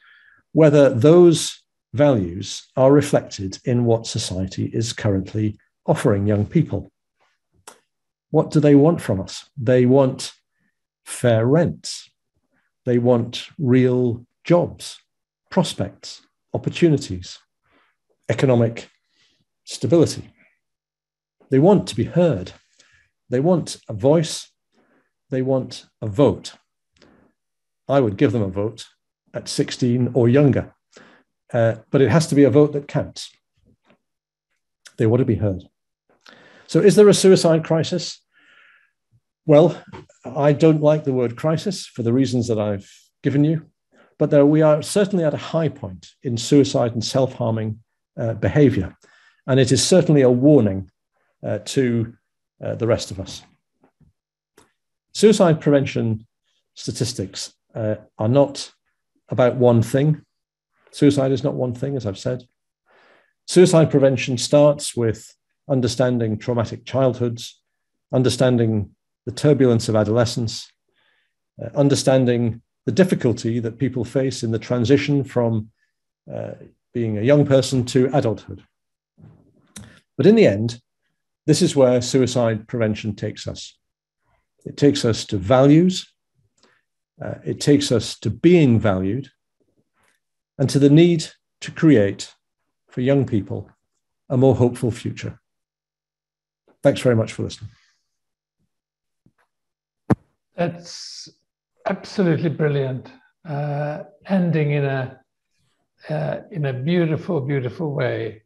whether those values are reflected in what society is currently offering young people. What do they want from us? They want fair rents. They want real jobs, prospects, opportunities, economic stability. They want to be heard. They want a voice. They want a vote. I would give them a vote at 16 or younger, but it has to be a vote that counts. They want to be heard. So is there a suicide crisis? Well, I don't like the word crisis for the reasons that I've given you, but we are certainly at a high point in suicide and self-harming behavior. And it is certainly a warning to the rest of us. Suicide prevention statistics are not about one thing. Suicide is not one thing, as I've said. Suicide prevention starts with understanding traumatic childhoods, understanding the turbulence of adolescence, understanding the difficulty that people face in the transition from being a young person to adulthood. But in the end, this is where suicide prevention takes us. It takes us to values, it takes us to being valued, and to the need to create for young people a more hopeful future. Thanks very much for listening. That's absolutely brilliant. Ending in a beautiful, beautiful way.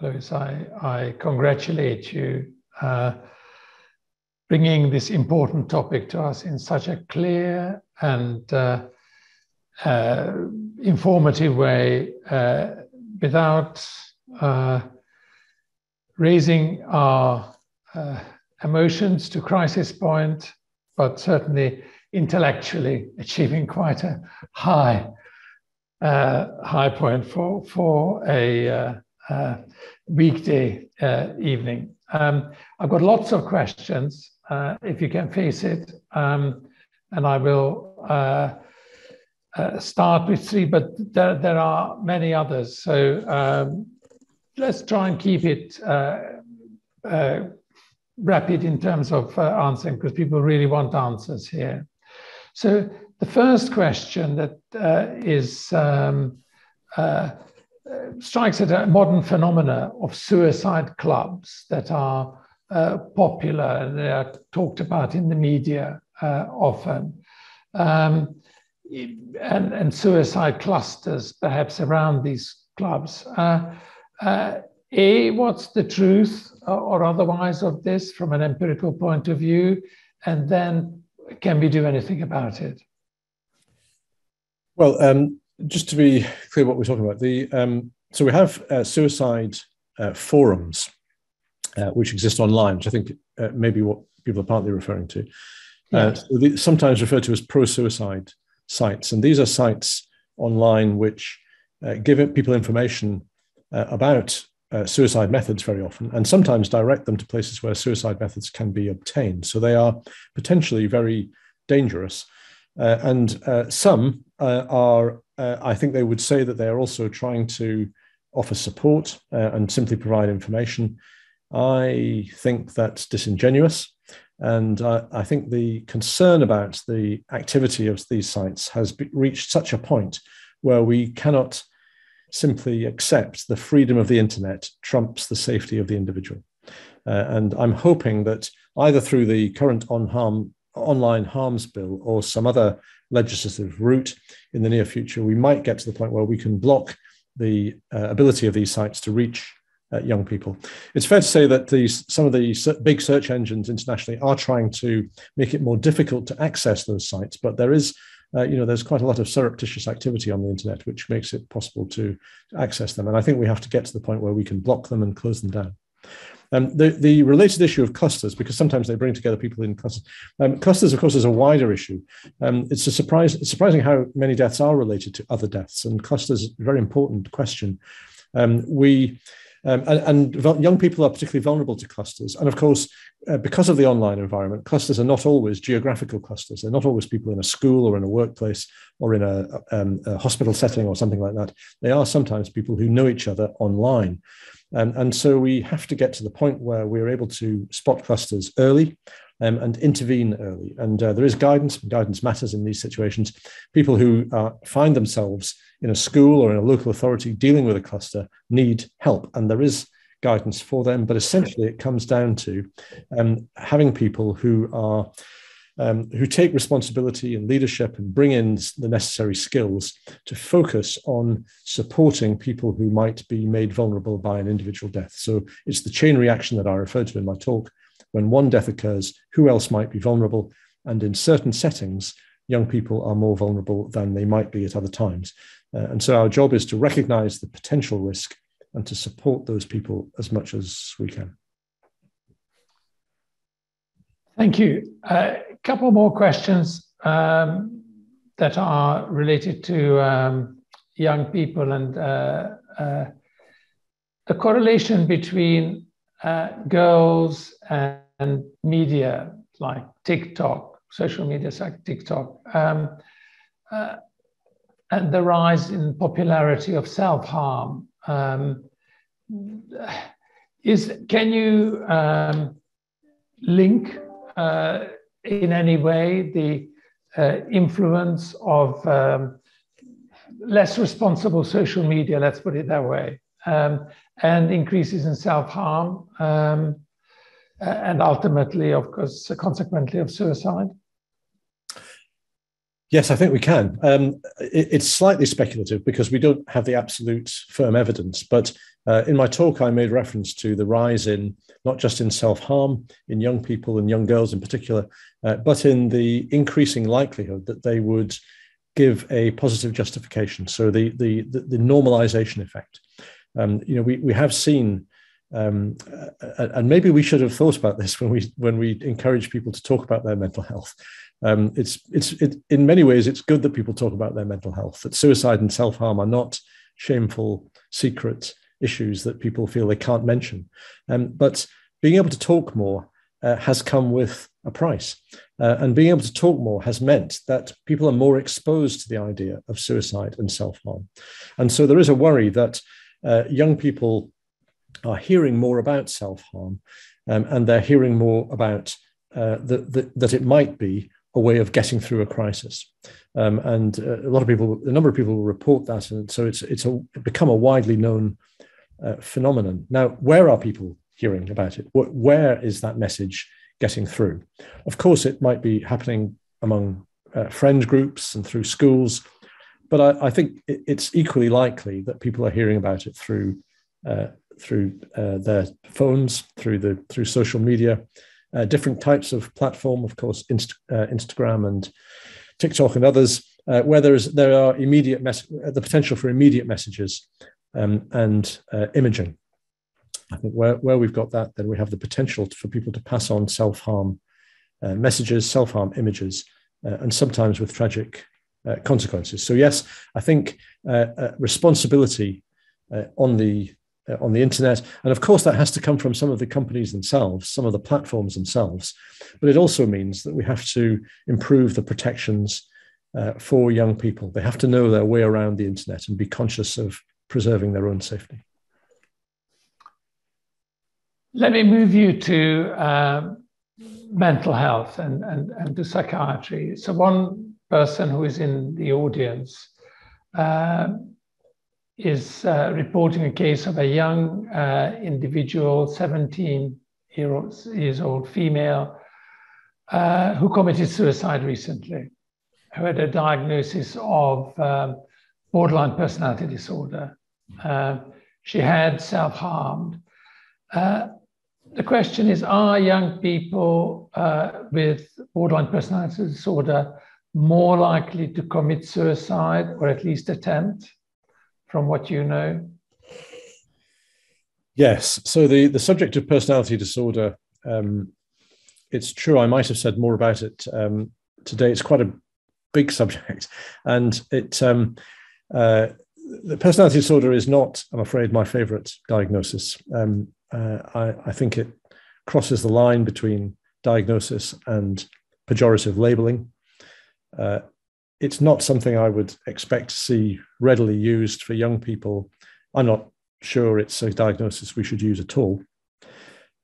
Louis, I congratulate you bringing this important topic to us in such a clear and informative way without raising our emotions to crisis point, but certainly intellectually achieving quite a high point for a weekday evening. I've got lots of questions, if you can face it, and I will start with 3, but there are many others. So let's try and keep it rapid in terms of answering, because people really want answers here. So the first question that strikes at a modern phenomena of suicide clubs that are popular and they are talked about in the media often, and suicide clusters perhaps around these clubs. What's the truth or otherwise of this from an empirical point of view? And then can we do anything about it? Well, just to be clear what we're talking about, so we have suicide forums, which exist online, which I think may be what people are partly referring to. Yes. Sometimes referred to as pro-suicide sites. And these are sites online which give people information about suicide methods very often, and sometimes direct them to places where suicide methods can be obtained. So they are potentially very dangerous. And some are, I think they would say that they are also trying to offer support and simply provide information. I think that's disingenuous. And I think the concern about the activity of these sites has reached such a point where we cannot simply accept the freedom of the internet trumps the safety of the individual. And I'm hoping that either through the current online harms bill or some other legislative route in the near future, we might get to the point where we can block the ability of these sites to reach young people. It's fair to say that some of the big search engines internationally are trying to make it more difficult to access those sites, but there is, there's quite a lot of surreptitious activity on the internet, which makes it possible to access them. And I think we have to get to the point where we can block them and close them down. The related issue of clusters, because sometimes they bring together people in clusters. Clusters, of course, is a wider issue. It's surprising how many deaths are related to other deaths, and clusters is a very important question. Young people are particularly vulnerable to clusters. And of course, because of the online environment, clusters are not always geographical clusters. They're not always people in a school or in a workplace or in a hospital setting or something like that. They are sometimes people who know each other online. And so we have to get to the point where we're able to spot clusters early and intervene early. And there is guidance. Guidance matters in these situations. People who find themselves in a school or in a local authority dealing with a cluster need help. And there is guidance for them. But essentially, it comes down to having people who are who take responsibility and leadership and bring in the necessary skills to focus on supporting people who might be made vulnerable by an individual death. So it's the chain reaction that I referred to in my talk. When one death occurs, who else might be vulnerable? And in certain settings, young people are more vulnerable than they might be at other times. And so our job is to recognize the potential risk and to support those people as much as we can. Thank you. A couple more questions that are related to young people and the correlation between girls and media like TikTok, social media like TikTok, and the rise in popularity of self-harm. Can you link in any way the influence of less responsible social media, let's put it that way, and increases in self-harm, and ultimately, of course, consequently of suicide? Yes, I think we can. It's slightly speculative because we don't have the absolute firm evidence. But in my talk, I made reference to the rise in not just in self-harm in young people and young girls in particular, but in the increasing likelihood that they would give a positive justification. So the normalization effect. We have seen, and maybe we should have thought about this when we encourage people to talk about their mental health. In many ways, it's good that people talk about their mental health, that suicide and self-harm are not shameful, secret issues that people feel they can't mention. But being able to talk more has come with a price. And being able to talk more has meant that people are more exposed to the idea of suicide and self-harm. And so there is a worry that young people are hearing more about self-harm, and they're hearing more about that it might be a way of getting through a crisis. And a number of people will report that. And so it's become a widely known phenomenon. Now, where are people hearing about it? Where is that message getting through? Of course, it might be happening among friend groups and through schools, but I think it's equally likely that people are hearing about it through their phones, through social media, different types of platform, of course, Instagram and TikTok and others, where there are the potential for immediate messages and imaging. I think where we've got that, then we have the potential for people to pass on self-harm messages, self-harm images, and sometimes with tragic consequences. So yes, I think responsibility on the internet, and of course that has to come from some of the companies themselves, some of the platforms themselves, but it also means that we have to improve the protections for young people. They have to know their way around the internet and be conscious of preserving their own safety. Let me move you to mental health and to psychiatry. So one person who is in the audience is reporting a case of a young individual, 17 years old female, who committed suicide recently, who had a diagnosis of borderline personality disorder. She had self-harmed. The question is, are young people with borderline personality disorder more likely to commit suicide or at least attempt, from what you know? Yes. So the subject of personality disorder, it's true, I might have said more about it today. It's quite a big subject. And the personality disorder is not, I'm afraid, my favorite diagnosis. I think it crosses the line between diagnosis and pejorative labeling. It's not something I would expect to see readily used for young people. I'm not sure it's a diagnosis we should use at all.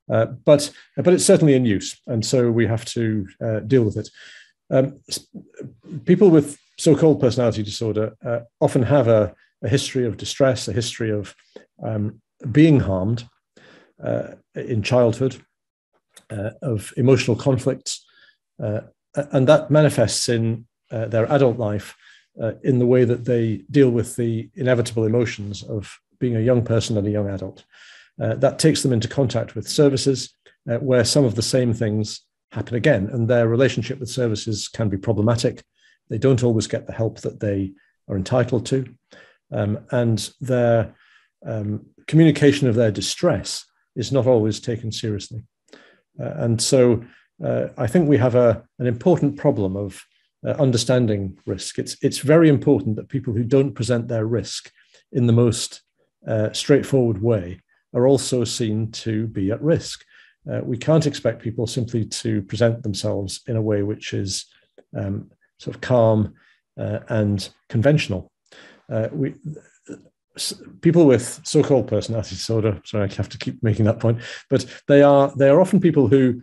But it's certainly in use, and so we have to deal with it. People with so-called personality disorder often have a history of distress, a history of being harmed in childhood, of emotional conflicts, and that manifests in their adult life in the way that they deal with the inevitable emotions of being a young person and a young adult. That takes them into contact with services where some of the same things happen again, and their relationship with services can be problematic. They don't always get the help that they are entitled to, and their communication of their distress is not always taken seriously. And so I think we have an important problem of understanding risk. It's very important that people who don't present their risk in the most straightforward way are also seen to be at risk. We can't expect people simply to present themselves in a way which is sort of calm and conventional. People with so-called personality disorder, sorry, I have to keep making that point, but they are often people who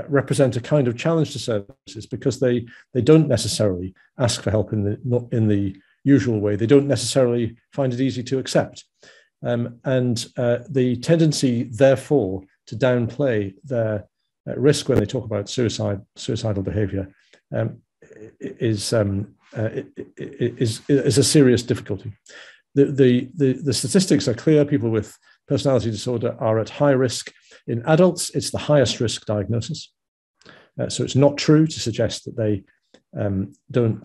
represent a kind of challenge to services because they don't necessarily ask for help in the usual way. They don't necessarily find it easy to accept. And the tendency, therefore, to downplay their risk when they talk about suicidal behavior is a serious difficulty. The statistics are clear. People with personality disorder are at high risk. In adults, it's the highest risk diagnosis. So it's not true to suggest that they don't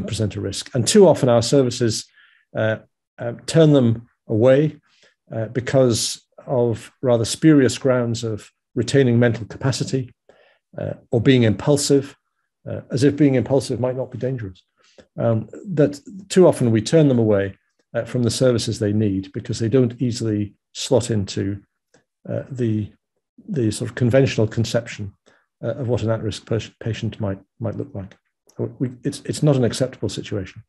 present a risk. And too often our services turn them away because of rather spurious grounds of retaining mental capacity or being impulsive, as if being impulsive might not be dangerous. That too often we turn them away from the services they need because they don't easily slot into the sort of conventional conception of what an at-risk patient might look like. It's not an acceptable situation.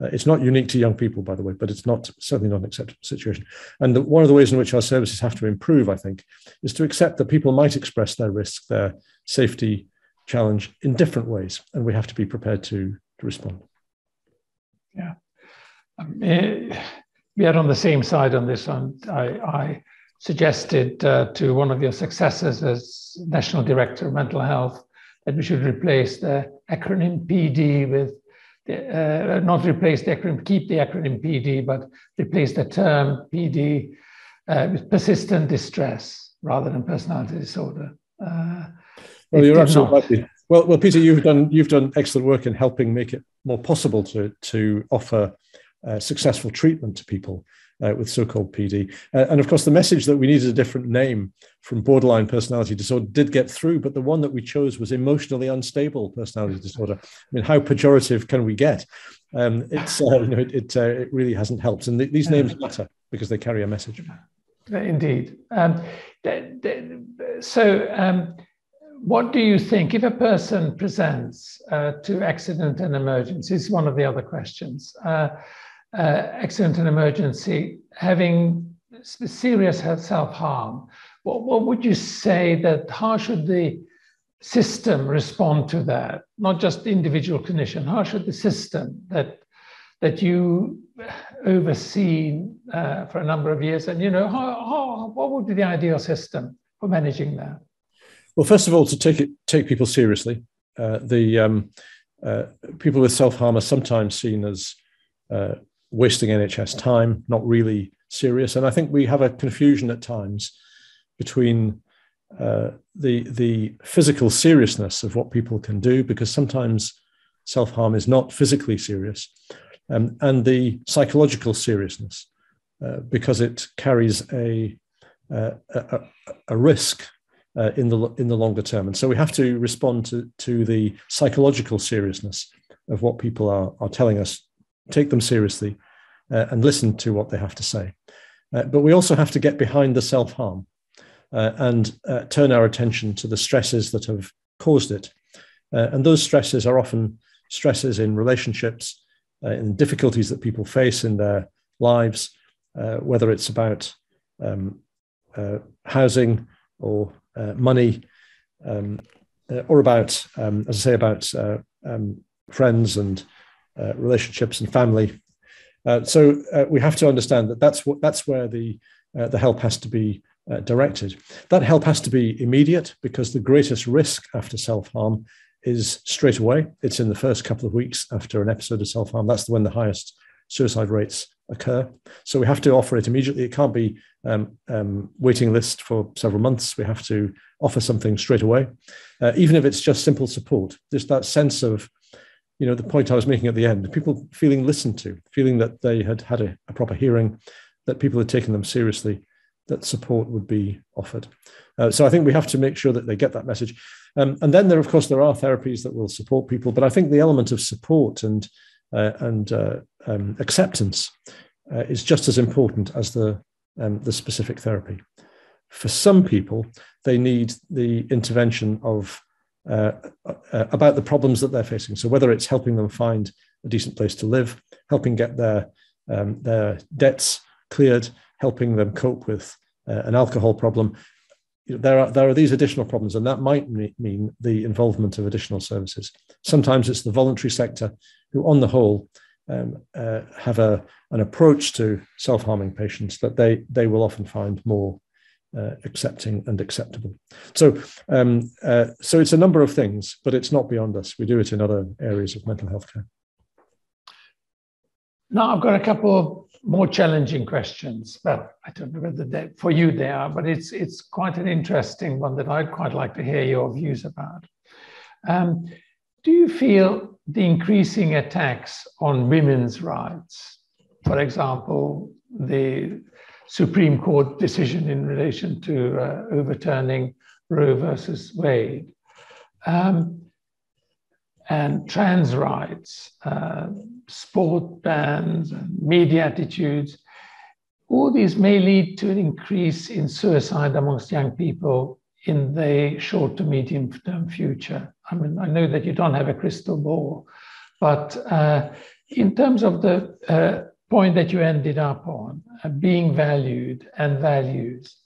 It's not unique to young people, by the way, but it's certainly not an acceptable situation. And one of the ways in which our services have to improve, I think, is to accept that people might express their risk, their safety challenge in different ways, and we have to be prepared to respond. Yeah. We are on the same side on this one. I suggested to one of your successors as National Director of Mental Health that we should replace the acronym PD with, not replace the acronym, keep the acronym PD, but replace the term PD with persistent distress rather than personality disorder. Well, you're absolutely right. Well, Peter, you've done excellent work in helping make it more possible to offer successful treatment to people with so-called PD. And of course, the message that we needed a different name from borderline personality disorder did get through, but the one that we chose was emotionally unstable personality disorder. I mean, how pejorative can we get? It really hasn't helped. And these names matter because they carry a message. Indeed. What do you think if a person presents to accident and emergency? This is one of the other questions. Accident and emergency, having serious self-harm, what would you say that how should the system respond to that? Not just the individual clinician. How should the system that you overseen for a number of years, and what would be the ideal system for managing that? Well, first of all, to take people seriously. People with self-harm are sometimes seen as wasting NHS time, not really serious. And I think we have a confusion at times between the physical seriousness of what people can do, because sometimes self-harm is not physically serious, and the psychological seriousness, because it carries a risk in the longer term. And so we have to respond to the psychological seriousness of what people are telling us, take them seriously, and listen to what they have to say. But we also have to get behind the self-harm and turn our attention to the stresses that have caused it. And those stresses are often stresses in relationships, in difficulties that people face in their lives, whether it's about housing or money, or about, as I say, about friends and relationships and family. So we have to understand that that's where the help has to be directed. That help has to be immediate, because the greatest risk after self-harm is straight away. It's in the first couple of weeks after an episode of self-harm. That's when the highest suicide rates occur. So we have to offer it immediately. It can't be waiting list for several months. We have to offer something straight away, even if it's just simple support. Just that sense of, the point I was making at the end, people feeling listened to, feeling that they had had a proper hearing, that people had taken them seriously, that support would be offered. So I think we have to make sure that they get that message. And then there are therapies that will support people, but I think the element of support and acceptance is just as important as the specific therapy. For some people, they need the intervention of about the problems that they're facing. So whether it's helping them find a decent place to live, helping get their debts cleared, helping them cope with an alcohol problem, there are these additional problems, and that might mean the involvement of additional services. Sometimes it's the voluntary sector who, on the whole, have an approach to self-harming patients that they will often find more accepting and acceptable. So it's a number of things, but it's not beyond us. We do it in other areas of mental health care. Now I've got a couple of more challenging questions. Well, I don't know whether for you they are, but it's quite an interesting one that I'd quite like to hear your views about. Do you feel the increasing attacks on women's rights, for example, the Supreme Court decision in relation to overturning Roe versus Wade, and trans rights, sport bans, and media attitudes, all these may lead to an increase in suicide amongst young people in the short to medium term future? I mean, I know that you don't have a crystal ball, but in terms of the point that you ended up on, being valued and values,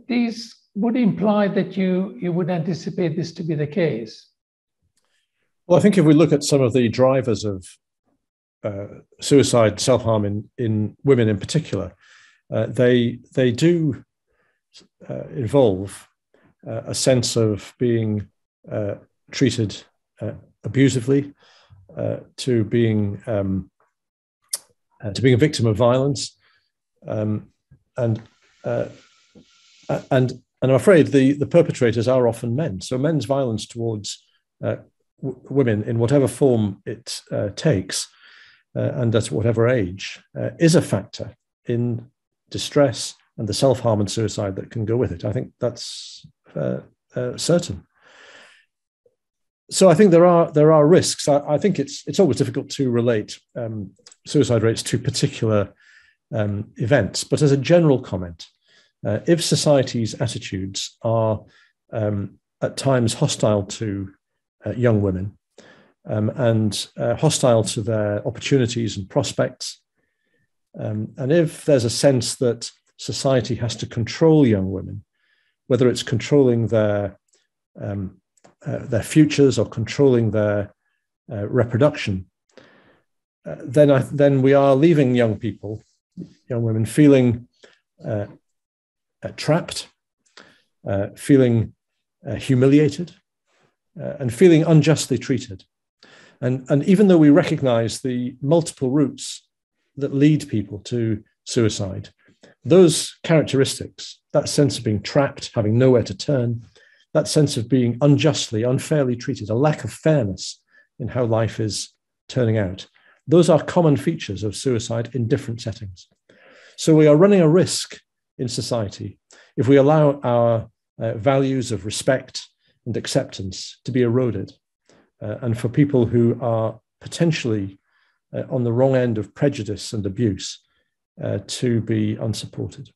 these would imply that you would anticipate this to be the case. Well, I think if we look at some of the drivers of suicide, self-harm in women in particular, they do involve a sense of being treated abusively, to being a victim of violence, and I'm afraid the perpetrators are often men. So men's violence towards women, in whatever form it takes, and at whatever age, is a factor in distress and the self-harm and suicide that can go with it. I think that's certain. So I think there are risks. I think it's always difficult to relate suicide rates to particular events, but as a general comment, if society's attitudes are at times hostile to young women, and hostile to their opportunities and prospects, and if there's a sense that society has to control young women, whether it's controlling their their futures or controlling their reproduction, then we are leaving young people, young women, feeling trapped, feeling humiliated, and feeling unjustly treated. And even though we recognize the multiple routes that lead people to suicide, those characteristics, that sense of being trapped, having nowhere to turn, that sense of being unjustly, unfairly treated, a lack of fairness in how life is turning out, those are common features of suicide in different settings. So we are running a risk in society if we allow our values of respect and acceptance to be eroded, and for people who are potentially on the wrong end of prejudice and abuse to be unsupported.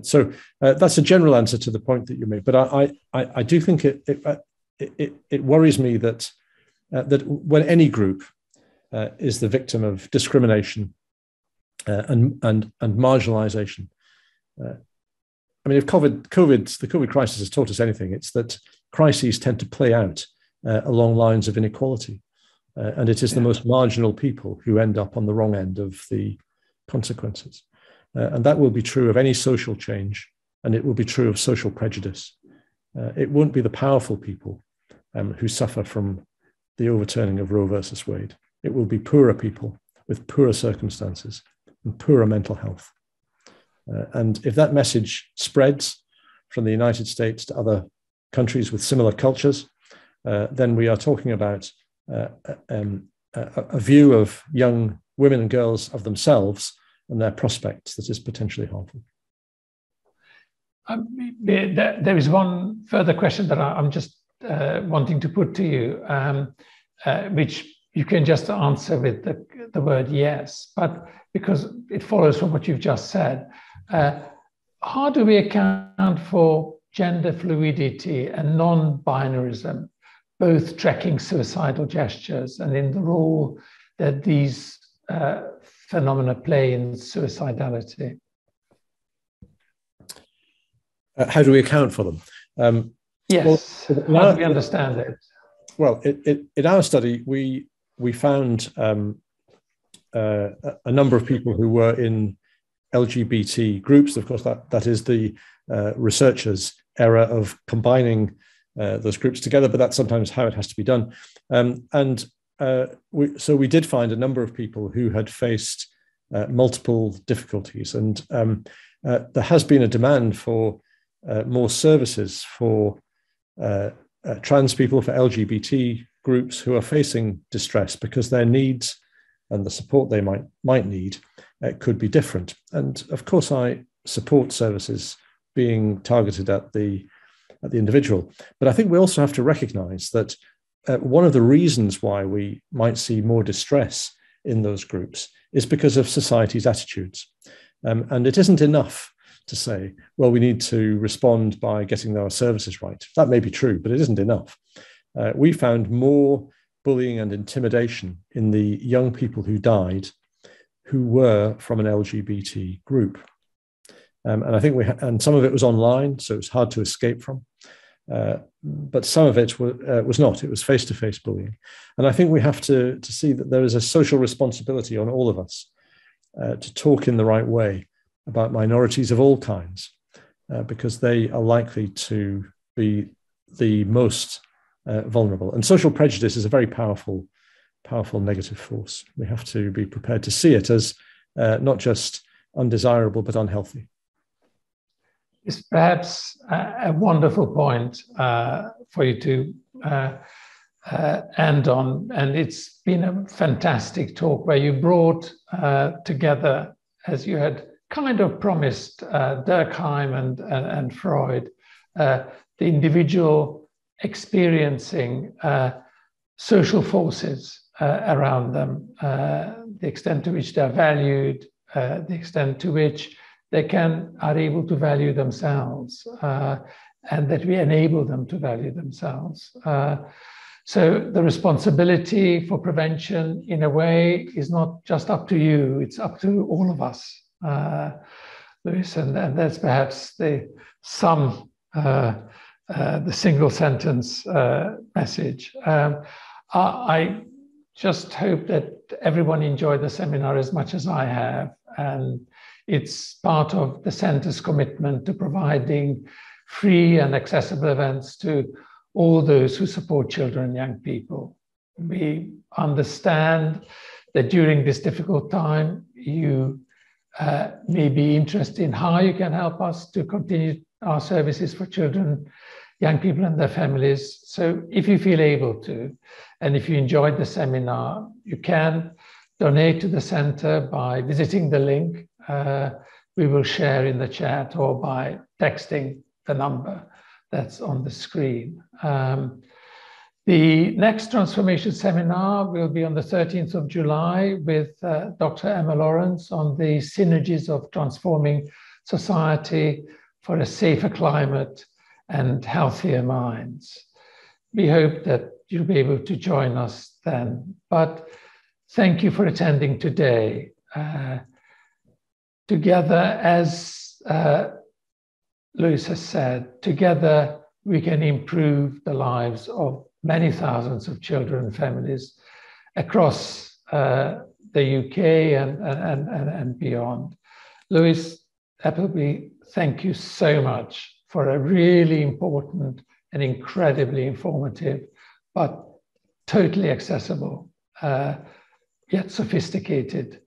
So that's a general answer to the point that you made. But I do think it worries me that when any group is the victim of discrimination and marginalization. I mean, if the COVID crisis has taught us anything, it's that crises tend to play out along lines of inequality. And it is the most marginal people who end up on the wrong end of the consequences. And that will be true of any social change, and it will be true of social prejudice. It won't be the powerful people who suffer from the overturning of Roe versus Wade. It will be poorer people with poorer circumstances and poorer mental health. And if that message spreads from the United States to other countries with similar cultures, then we are talking about a view of young women and girls of themselves and their prospects that is potentially harmful. There is one further question that I'm just wanting to put to you, which you can just answer with the word yes, but because it follows from what you've just said. How do we account for gender fluidity and non-binarism, both tracking suicidal gestures and in the role that these phenomena play in suicidality? How do we account for them? Yes, well, how do we understand it? Well, in our study, we found a number of people who were in LGBT groups. Of course, that is the researchers' era of combining those groups together, but that's sometimes how it has to be done. So we did find a number of people who had faced multiple difficulties, and there has been a demand for more services for trans people, for LGBT groups who are facing distress, because their needs and the support they might need could be different. And of course, I support services being targeted at the individual. But I think we also have to recognize that one of the reasons why we might see more distress in those groups is because of society's attitudes. And it isn't enough to say, well, we need to respond by getting our services right. That may be true, but it isn't enough. We found more bullying and intimidation in the young people who died who were from an LGBT group. And I think and some of it was online, so it was hard to escape from. But some of it was not. It was face-to-face bullying. And I think we have to see that there is a social responsibility on all of us to talk in the right way about minorities of all kinds, because they are likely to be the most vulnerable. And social prejudice is a very powerful negative force. We have to be prepared to see it as not just undesirable, but unhealthy. It's perhaps a wonderful point for you to end on. And it's been a fantastic talk where you brought together, as you had kind of promised, Durkheim and Freud, the individual experiencing social forces around them, the extent to which they're valued, the extent to which they are able to value themselves, and that we enable them to value themselves. So the responsibility for prevention, in a way, is not just up to you, it's up to all of us, Louis, and that's perhaps the sum the single sentence message. I just hope that everyone enjoyed the seminar as much as I have, and it's part of the center's commitment to providing free and accessible events to all those who support children and young people. We understand that during this difficult time, you may be interested in how you can help us to continue our services for children, young people and their families. So if you feel able to, and if you enjoyed the seminar, you can donate to the center by visiting the link we will share in the chat, or by texting the number that's on the screen. The next transformation seminar will be on the 13th of July with Dr. Emma Lawrence on the synergies of transforming society for a safer climate and healthier minds. We hope that you'll be able to join us then. But thank you for attending today. Together, as Louis has said, together we can improve the lives of many thousands of children and families across the UK and beyond. Louis Appleby, thank you so much for a really important and incredibly informative, but totally accessible, yet sophisticated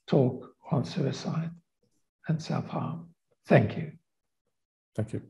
talk on suicide and self-harm. Thank you. Thank you.